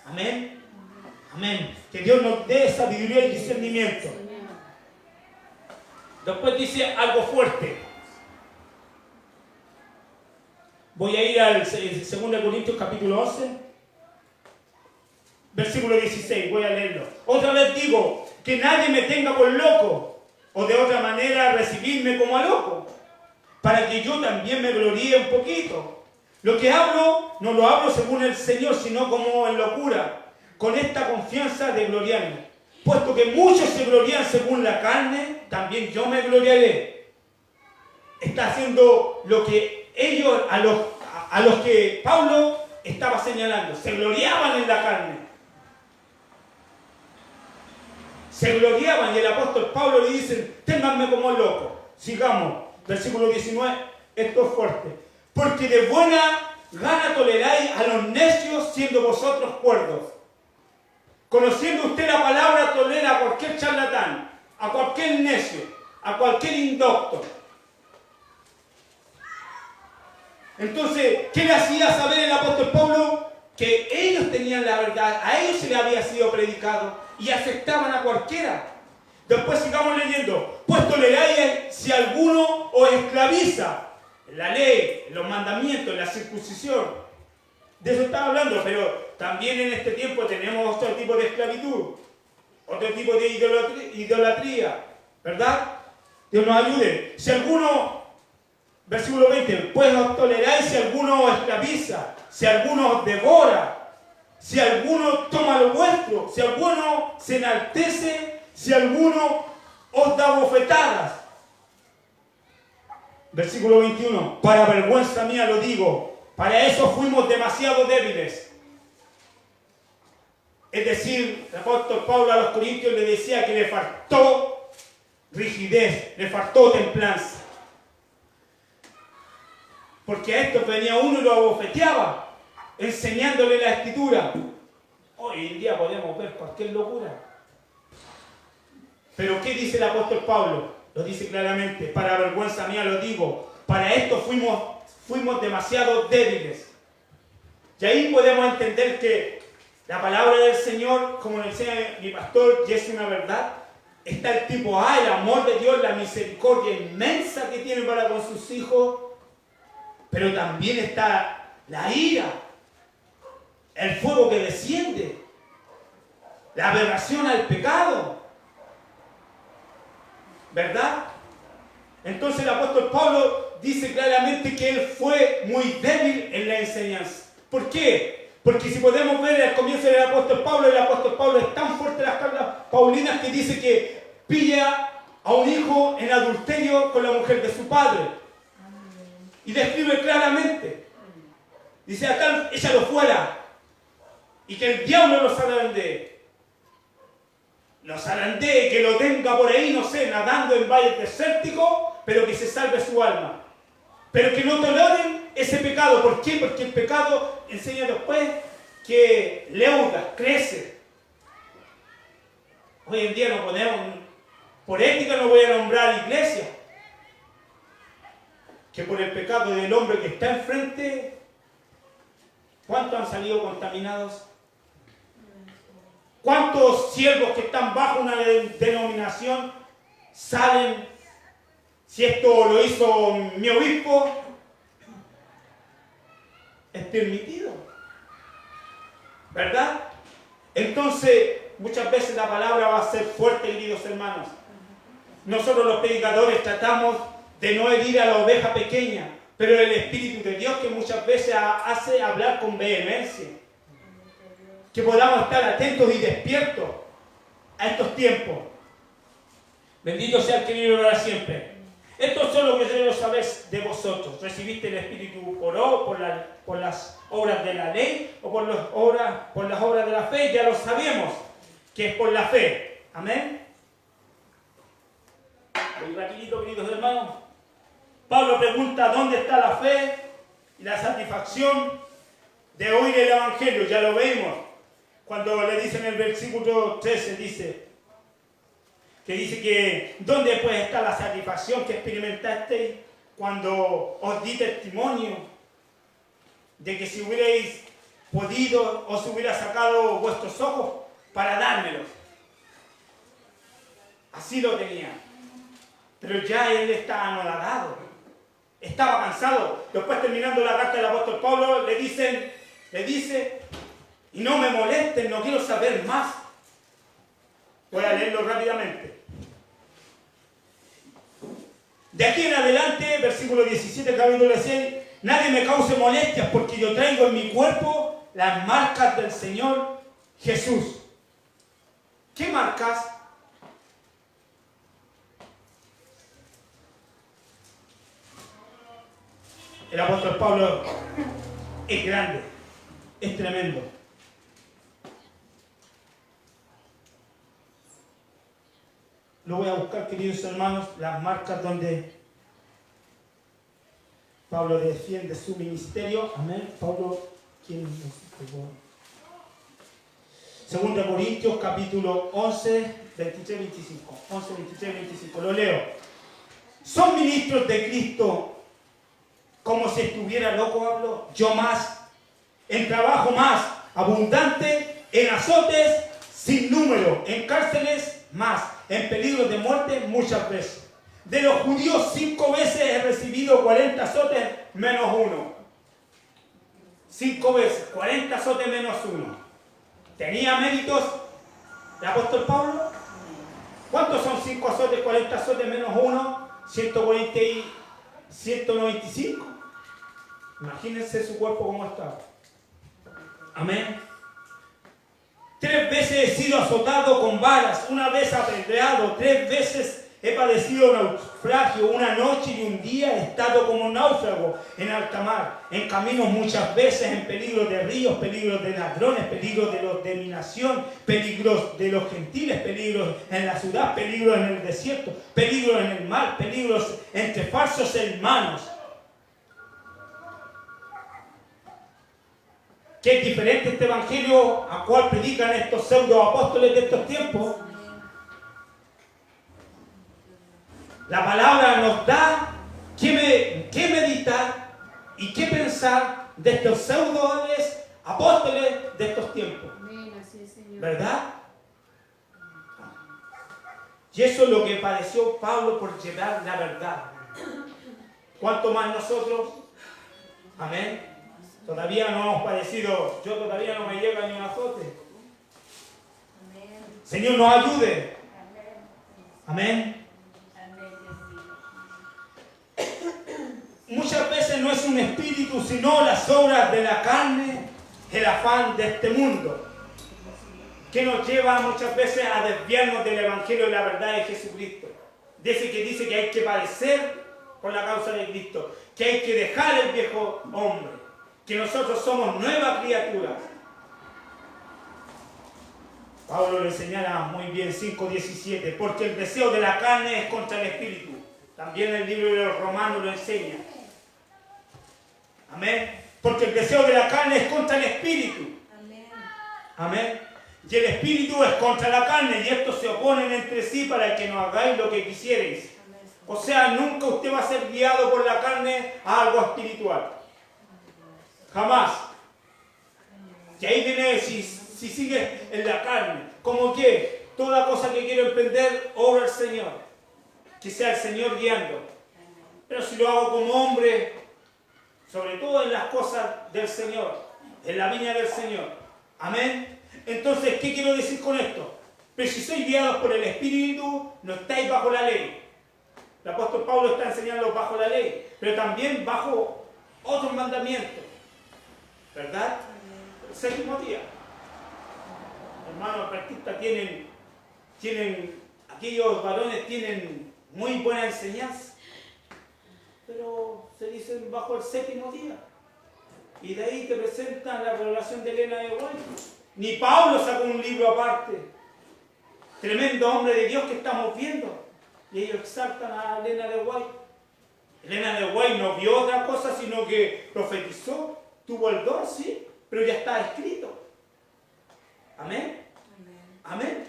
Amén. Amén. Que Dios nos dé sabiduría y discernimiento. Después dice algo fuerte. Voy a ir al 2 Corintios capítulo 11, versículo 16, voy a leerlo. Otra vez digo, que nadie me tenga por loco, o de otra manera recibirme como a loco, para que yo también me gloríe un poquito. Lo que hablo, no lo hablo según el Señor, sino como en locura, con esta confianza de gloriarme. Puesto que muchos se glorían según la carne, también yo me gloriaré. Está haciendo lo que ellos, a los que Pablo estaba señalando, se gloriaban en la carne. Se gloriaban, y el apóstol Pablo le dice, ténganme como loco. Sigamos, versículo 19, esto es fuerte. Porque de buena gana toleráis a los necios, siendo vosotros cuerdos. Conociendo usted la palabra, tolera a cualquier charlatán, a cualquier necio, a cualquier indocto. Entonces, ¿qué le hacía saber el apóstol Pablo? Que ellos tenían la verdad, a ellos se les había sido predicado y aceptaban a cualquiera. Después sigamos leyendo. Pues toleráis si alguno os esclaviza en la ley, en los mandamientos, en la circuncisión. De eso estaba hablando, pero también en este tiempo tenemos otro tipo de esclavitud, otro tipo de idolatría, ¿verdad? Dios nos ayude. Si alguno, versículo 20, pues os toleráis si alguno os esclaviza, si alguno os devora, si alguno toma lo vuestro, si alguno se enaltece, si alguno os da bofetadas. Versículo 21, para vergüenza mía lo digo, para eso fuimos demasiado débiles. Es decir, el apóstol Pablo a los Corintios le decía que le faltó rigidez, le faltó templanza. Porque a estos venía uno y lo abofeteaba, enseñándole la escritura. Hoy en día podemos ver cualquier locura. Pero ¿qué dice el apóstol Pablo? Lo dice claramente, para vergüenza mía lo digo, para esto fuimos demasiado débiles. Y ahí podemos entender que la palabra del Señor, como nos enseña mi pastor, y es una verdad, está el tipo A, el amor de Dios, la misericordia inmensa que tiene para con sus hijos, pero también está la ira, el fuego que desciende, la aberración al pecado, ¿verdad? Entonces el apóstol Pablo dice claramente que él fue muy débil en la enseñanza. ¿Por qué? Porque si podemos ver al comienzo del apóstol Pablo, el apóstol Pablo es tan fuerte en las cartas paulinas que dice que pilla a un hijo en adulterio con la mujer de su padre. Y describe claramente. Dice, acá échalo fuera. Y que el diablo lo zarandee. Lo zarandee, que lo tenga por ahí, no sé, nadando en valles desérticos, pero que se salve su alma. Pero que no toleren ese pecado. ¿Por qué? Porque el pecado, enseña después, que leuda, crece. Hoy en día no podemos, por ética no voy a nombrar iglesia. que por el pecado del hombre que está enfrente, ¿cuántos han salido contaminados? ¿Cuántos siervos que están bajo una denominación salen? Si esto lo hizo mi obispo, es permitido, ¿verdad? Entonces, muchas veces la palabra va a ser fuerte, queridos hermanos. Nosotros los predicadores tratamos de no herir a la oveja pequeña, pero el Espíritu de Dios que muchas veces hace hablar con vehemencia. Que podamos estar atentos y despiertos a estos tiempos. Bendito sea el que vive para siempre. Esto es lo que quiero saber de vosotros. ¿Recibiste el Espíritu por las obras de la ley o por las obras de la fe? Ya lo sabemos que es por la fe. Amén. Muy rapidito, queridos hermanos. Pablo pregunta dónde está la fe y la satisfacción de oír el Evangelio. Ya lo vemos. Cuando le dice en el versículo 13, dice que ¿dónde pues está la satisfacción que experimentasteis cuando os di testimonio de que si hubierais podido os hubiera sacado vuestros ojos para dármelos? Así lo tenía. Pero ya él está anonadado. Estaba cansado. Después, terminando la carta del apóstol Pablo, le dice, y no me molesten, no quiero saber más. Voy a leerlo rápidamente. De aquí en adelante, versículo 17, capítulo 6, nadie me cause molestias porque yo traigo en mi cuerpo las marcas del Señor Jesús. ¿Qué marcas? El apóstol Pablo es grande, es tremendo. Lo voy a buscar, queridos hermanos, las marcas donde Pablo defiende su ministerio. Amén. Pablo, ¿quién nos pegó? 2 Corintios, capítulo 11, 23, 25. 11, 23, 25. Lo leo. ¿Son ministros de Cristo como si estuviera loco, hablo? Yo más, en trabajo más abundante, en azotes sin número, en cárceles más, en peligros de muerte muchas veces. De los judíos 5 veces he recibido 40 azotes menos 1. 5 veces, 40 azotes menos 1. ¿Tenía méritos el apóstol Pablo? ¿Cuántos son 5 azotes, 40 azotes menos 1? 140 y 195. Imagínense su cuerpo cómo estaba. Amén. 3 veces he sido azotado con varas, 1 vez apedreado, 3 veces he padecido naufragio, 1 noche y 1 día he estado como náufrago en alta mar, en caminos muchas veces, en peligros de ríos, peligros de ladrones, peligros de los de mi nación, peligros de los gentiles, peligros en la ciudad, peligros en el desierto, peligros en el mar, peligros entre falsos hermanos. Que es diferente este evangelio a cual predican estos pseudo apóstoles de estos tiempos. La palabra nos da qué meditar y qué pensar de estos pseudo apóstoles de estos tiempos. ¿Verdad? Y eso es lo que padeció Pablo por llevar la verdad. ¿Cuánto más nosotros? Amén. Todavía no hemos padecido, yo todavía no me llega ni un azote. Amén. Señor, nos ayude. Amén. Muchas veces no es un espíritu, sino las obras de la carne, el afán de este mundo, que nos lleva muchas veces a desviarnos del evangelio y la verdad de Jesucristo. De ese que dice que hay que padecer por la causa de Cristo, que hay que dejar el viejo hombre, que nosotros somos nuevas criaturas. Pablo le señala muy bien, 5:17, porque el deseo de la carne es contra el espíritu. También el libro de los Romanos lo enseña. Amén. Porque el deseo de la carne es contra el espíritu. Amén. Amén. Y el espíritu es contra la carne, y estos se oponen entre sí para que no hagáis lo que quisierais. O sea, nunca usted va a ser guiado por la la carne a algo espiritual. Jamás. Y ahí viene, si sigues en la carne, como que toda cosa que quiero emprender, obra el Señor. Que sea el Señor guiando. Pero si lo hago como hombre, sobre todo en las cosas del Señor, en la viña del Señor. Amén. Entonces, ¿qué quiero decir con esto? Pero si sois guiados por el Espíritu, no estáis bajo la ley. El apóstol Pablo está enseñando bajo la ley, pero también bajo otros mandamientos. ¿Verdad? El séptimo día. Hermanos adventistas aquellos varones tienen muy buena enseñanza, pero se dicen bajo el séptimo día. Y de ahí te presentan la revelación de Elena de White. Ni Pablo sacó un libro aparte. Tremendo hombre de Dios que estamos viendo. Y ellos exaltan a Elena de White. Elena de White no vio otra cosa, sino que profetizó. Tuvo el don, sí, pero ya está escrito. Amén. Amén.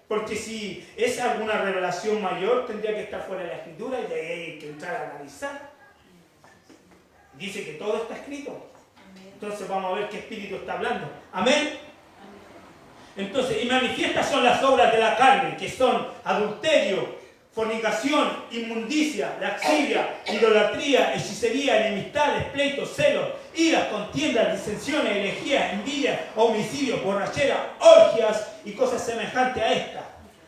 Porque si es alguna revelación mayor, tendría que estar fuera de la Escritura y de ahí hay que entrar a analizar. Dice que todo está escrito. Entonces vamos a ver qué espíritu está hablando. Amén. Entonces, y manifiestas son las obras de la carne, que son adulterio, fornicación, inmundicia, laxiria, idolatría, hechicería, enemistades, pleitos, celos, iras, contiendas, disensiones, herejías, envidia, homicidios, borrachera, orgias y cosas semejantes a estas,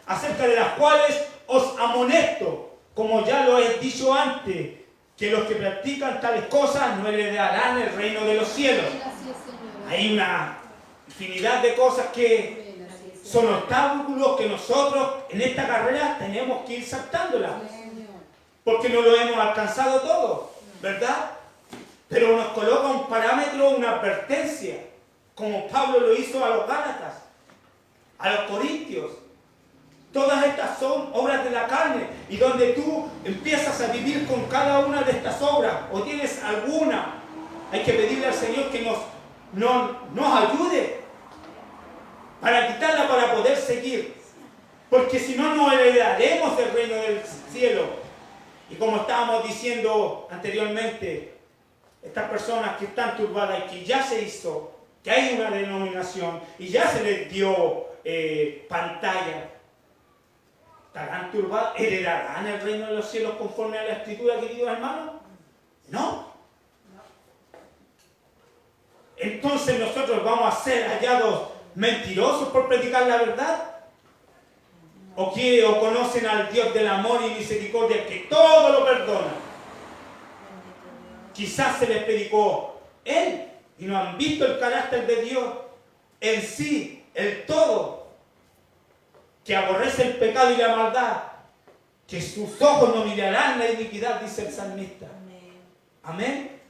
acerca de las cuales os amonesto, como ya lo he dicho antes, que los que practican tales cosas no heredarán el reino de los cielos. Hay una infinidad de cosas que son obstáculos que nosotros en esta carrera tenemos que ir saltándolas. Porque no lo hemos alcanzado todo, ¿verdad? Pero nos coloca un parámetro, una advertencia, como Pablo lo hizo a los Gálatas, a los Corintios. Todas estas son obras de la carne, y donde tú empiezas a vivir con cada una de estas obras, o tienes alguna, hay que pedirle al Señor que nos ayude para quitarla, para poder seguir. Porque si no, no heredaremos el reino del cielo. Y como estábamos diciendo anteriormente, estas personas que están turbadas y que ya se hizo, que hay una denominación y ya se les dio pantalla, ¿estarán turbadas? ¿Heredarán el reino de los cielos conforme a la Escritura, queridos hermanos? No. Entonces nosotros vamos a ser hallados mentirosos por predicar la verdad. ¿O conocen al Dios del amor y misericordia que todo lo perdona? Quizás se les predicó Él y no han visto el carácter de Dios en sí, el todo, que aborrece el pecado y la maldad, que sus ojos no mirarán la iniquidad, dice el salmista. Amén.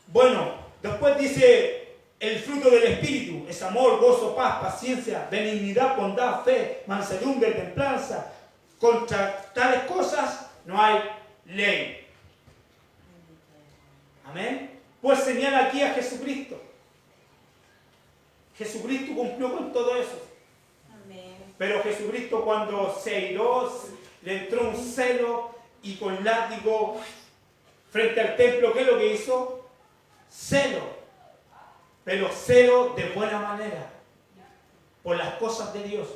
Bueno, después dice el fruto del Espíritu es amor, gozo, paz, paciencia, benignidad, bondad, fe, mansedumbre, templanza. Contra tales cosas no hay ley. Amén. Pues señala aquí a Jesucristo. Jesucristo cumplió con todo eso. Pero Jesucristo, cuando se iró, le entró un celo y con látigo frente al templo, ¿qué es lo que hizo? Celo. Pero celo de buena manera, por las cosas de Dios.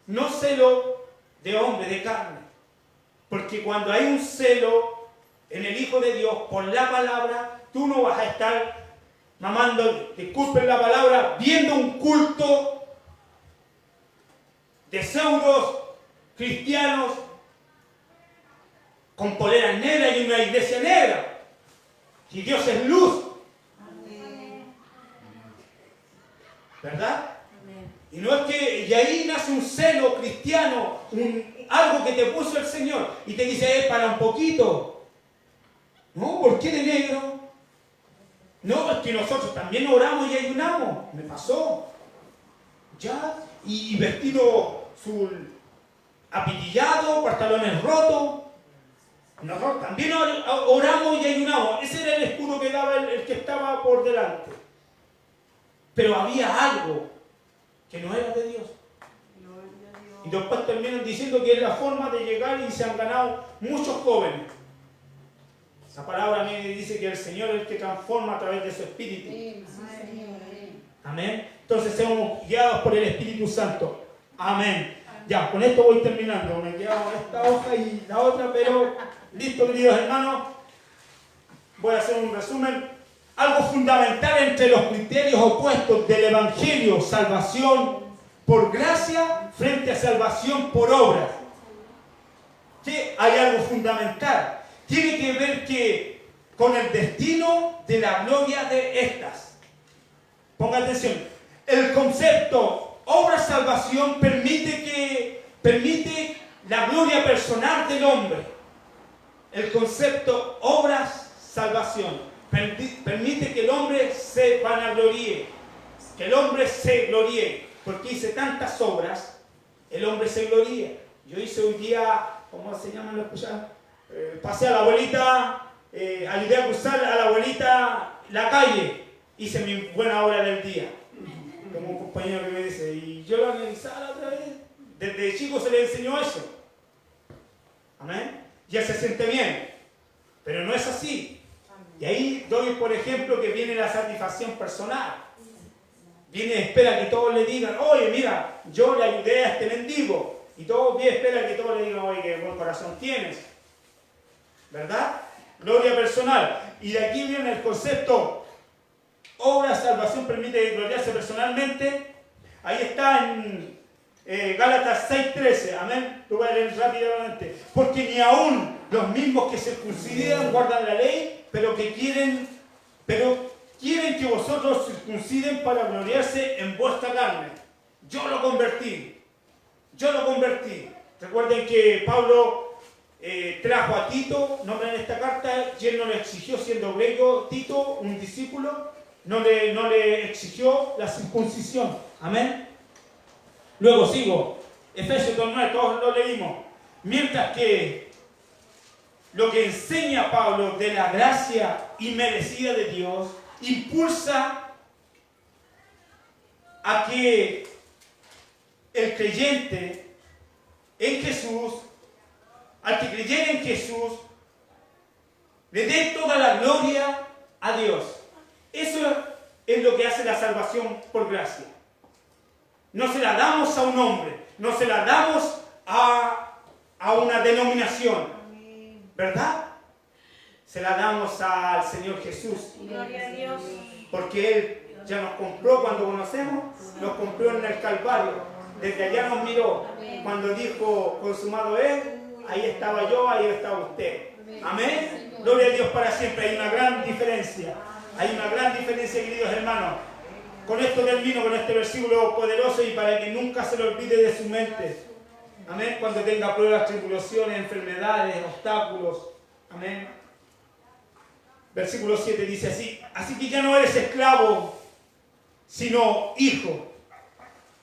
No celo de hombre, de carne. Porque cuando hay un celo en el Hijo de Dios por la palabra, tú no vas a estar mamando, disculpen la palabra, viendo un culto de pseudos cristianos con poleras negras y una iglesia negra. Y Dios es luz. ¿Verdad? Y no es que, y ahí nace un celo cristiano, algo que te puso el Señor y te dice, para un poquito. No, ¿por qué de negro? No, es que nosotros también oramos y ayunamos. Me pasó. Ya, y vestido apitillado, pantalones rotos. Nosotros también oramos y ayunamos. Ese era el escudo que daba el que estaba por delante. Pero había algo que no era de Dios. Y después terminan diciendo que es la forma de llegar y se han ganado muchos jóvenes. La palabra me dice que el Señor es el que transforma a través de su Espíritu. Sí, Señor. Amén. Entonces somos guiados por el Espíritu Santo. Amén. Ya, con esto voy terminando. Me queda esta hoja y la otra, pero listo, queridos hermanos. Voy a hacer un resumen. Algo fundamental entre los criterios opuestos del Evangelio, salvación por gracia frente a salvación por obras. ¿Qué? Hay algo fundamental. Tiene que ver con el destino de la gloria de estas. Ponga atención. El concepto obra-salvación permite la gloria personal del hombre. El concepto obras-salvación permite que el hombre se vanagloríe, que el hombre se gloríe, porque hice tantas obras, el hombre se gloría. Yo hice hoy día, ¿cómo se llama? ¿Lo escucharon? Pasé a la abuelita, ayudé a cruzar a la abuelita la calle, hice mi buena obra del día. Como un compañero que me dice, y yo lo analizaba la otra vez, desde chico se le enseñó eso. Amén. Ya se siente bien, pero no es así. Y ahí doy por ejemplo que viene la satisfacción personal. Viene, espera que todos le digan, oye, mira, yo le ayudé a este mendigo. Y todos bien esperan que todos le digan, oye, qué buen corazón tienes. ¿Verdad? Gloria personal. Y de aquí viene el concepto, obra, salvación permite gloriarse personalmente. Ahí está en Gálatas 6:13. Amén. Lo voy a leer rápidamente. Porque ni aún los mismos que circuncidan guardan la ley, pero quieren que vosotros circunciden para gloriarse en vuestra carne. Yo lo convertí. Recuerden que Pablo trajo a Tito, nombra en esta carta, y él no le exigió, siendo griego, Tito, un discípulo, no le exigió la circuncisión. Amén. Luego sigo. Efesios 2:9, todos lo leímos. Mientras que lo que enseña Pablo de la gracia inmerecida de Dios impulsa a que el creyente en Jesús, al que creyera en Jesús, le dé toda la gloria a Dios. Eso es lo que hace la salvación por gracia. No se la damos a un hombre, no se la damos a una denominación, ¿verdad? Se la damos al Señor Jesús. Gloria a Dios. Porque Él ya nos compró cuando conocemos, nos compró en el Calvario. Desde allá nos miró. Cuando dijo, consumado es, ahí estaba yo, ahí estaba usted. Amén. Gloria a Dios para siempre. Hay una gran diferencia. Hay una gran diferencia, queridos hermanos. Con esto termino, con este versículo poderoso y para que nunca se lo olvide de su mente. Amén. Cuando tenga pruebas, tribulaciones, enfermedades, obstáculos. Amén. Versículo 7 dice así. Así que ya no eres esclavo, sino hijo.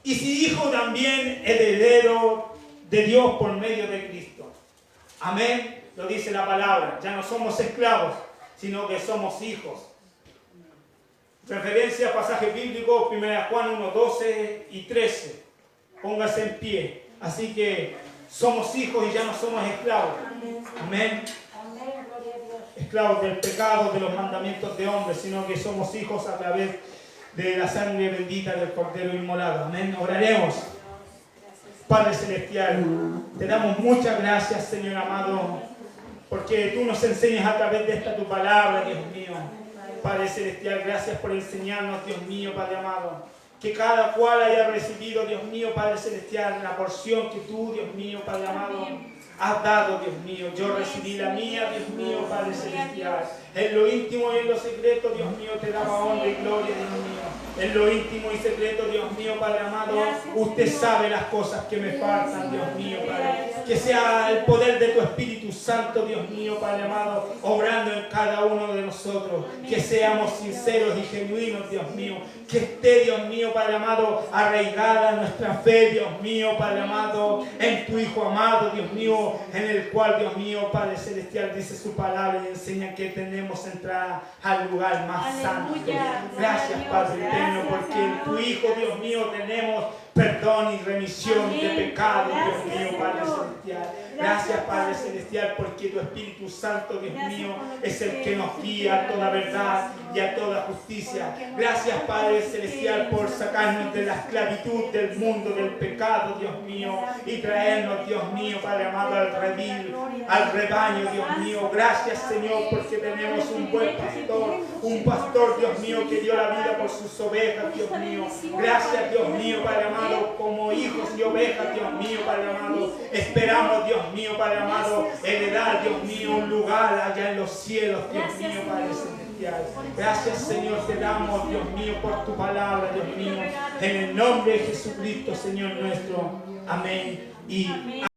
Y si hijo, también heredero de Dios por medio de Cristo. Amén. Lo dice la palabra. Ya no somos esclavos, sino que somos hijos. Referencia a pasajes bíblicos, 1 Juan 1, 12 y 13. Póngase en pie. Así que somos hijos y ya no somos esclavos. Amén. Esclavos del pecado, de los mandamientos de hombres, sino que somos hijos a través de la sangre bendita del Cordero inmolado. Amén. Oraremos. Padre Celestial, te damos muchas gracias, Señor amado, porque tú nos enseñas a través de esta tu palabra, Dios mío. Padre Celestial, gracias por enseñarnos, Dios mío, Padre amado, que cada cual haya recibido, Dios mío, Padre Celestial, la porción que tú, Dios mío, Padre amado, has dado, Dios mío. Yo recibí la mía, Dios mío, Padre Celestial. En lo íntimo y en lo secreto, Dios mío, te daba honra y gloria, Dios mío. En lo íntimo y secreto, Dios mío, Padre amado, usted sabe las cosas que me faltan, Dios mío, Padre. Que sea el poder de tu Espíritu Santo, Dios mío, Padre amado, obrando en cada uno de nosotros. Que seamos sinceros y genuinos, Dios mío. Que esté, Dios mío, Padre amado, arraigada nuestra fe, Dios mío, Padre amado, en tu Hijo amado, Dios mío, en el cual, Dios mío, Padre Celestial, dice su palabra y enseña que tenemos entrada al lugar más santo. Gracias, Padre. eterno, porque en tu Hijo, Dios mío, tenemos perdón y remisión de pecado, Dios mío, Padre Celestial. Gracias, Padre Celestial, porque tu Espíritu Santo, Dios mío, es el que nos guía a toda verdad y a toda justicia. Gracias, Padre Celestial, por sacarnos de la esclavitud del mundo, del pecado, Dios mío, y traernos, Dios mío, Padre amado, al redil, al rebaño, Dios mío. Gracias, Señor, porque tenemos un buen pastor, un pastor, Dios mío, que dio la vida por sus ovejas, Dios mío. Gracias, Dios mío, Padre amado, como hijos y ovejas, Dios mío, Padre amado. Esperamos, Dios mío, Padre amado, heredar, Dios mío, un lugar allá en los cielos, Dios mío, Padre Celestial. Gracias, Señor, te damos, Dios mío, por tu palabra, Dios mío. En el nombre de Jesucristo, Señor nuestro. Amén y amén.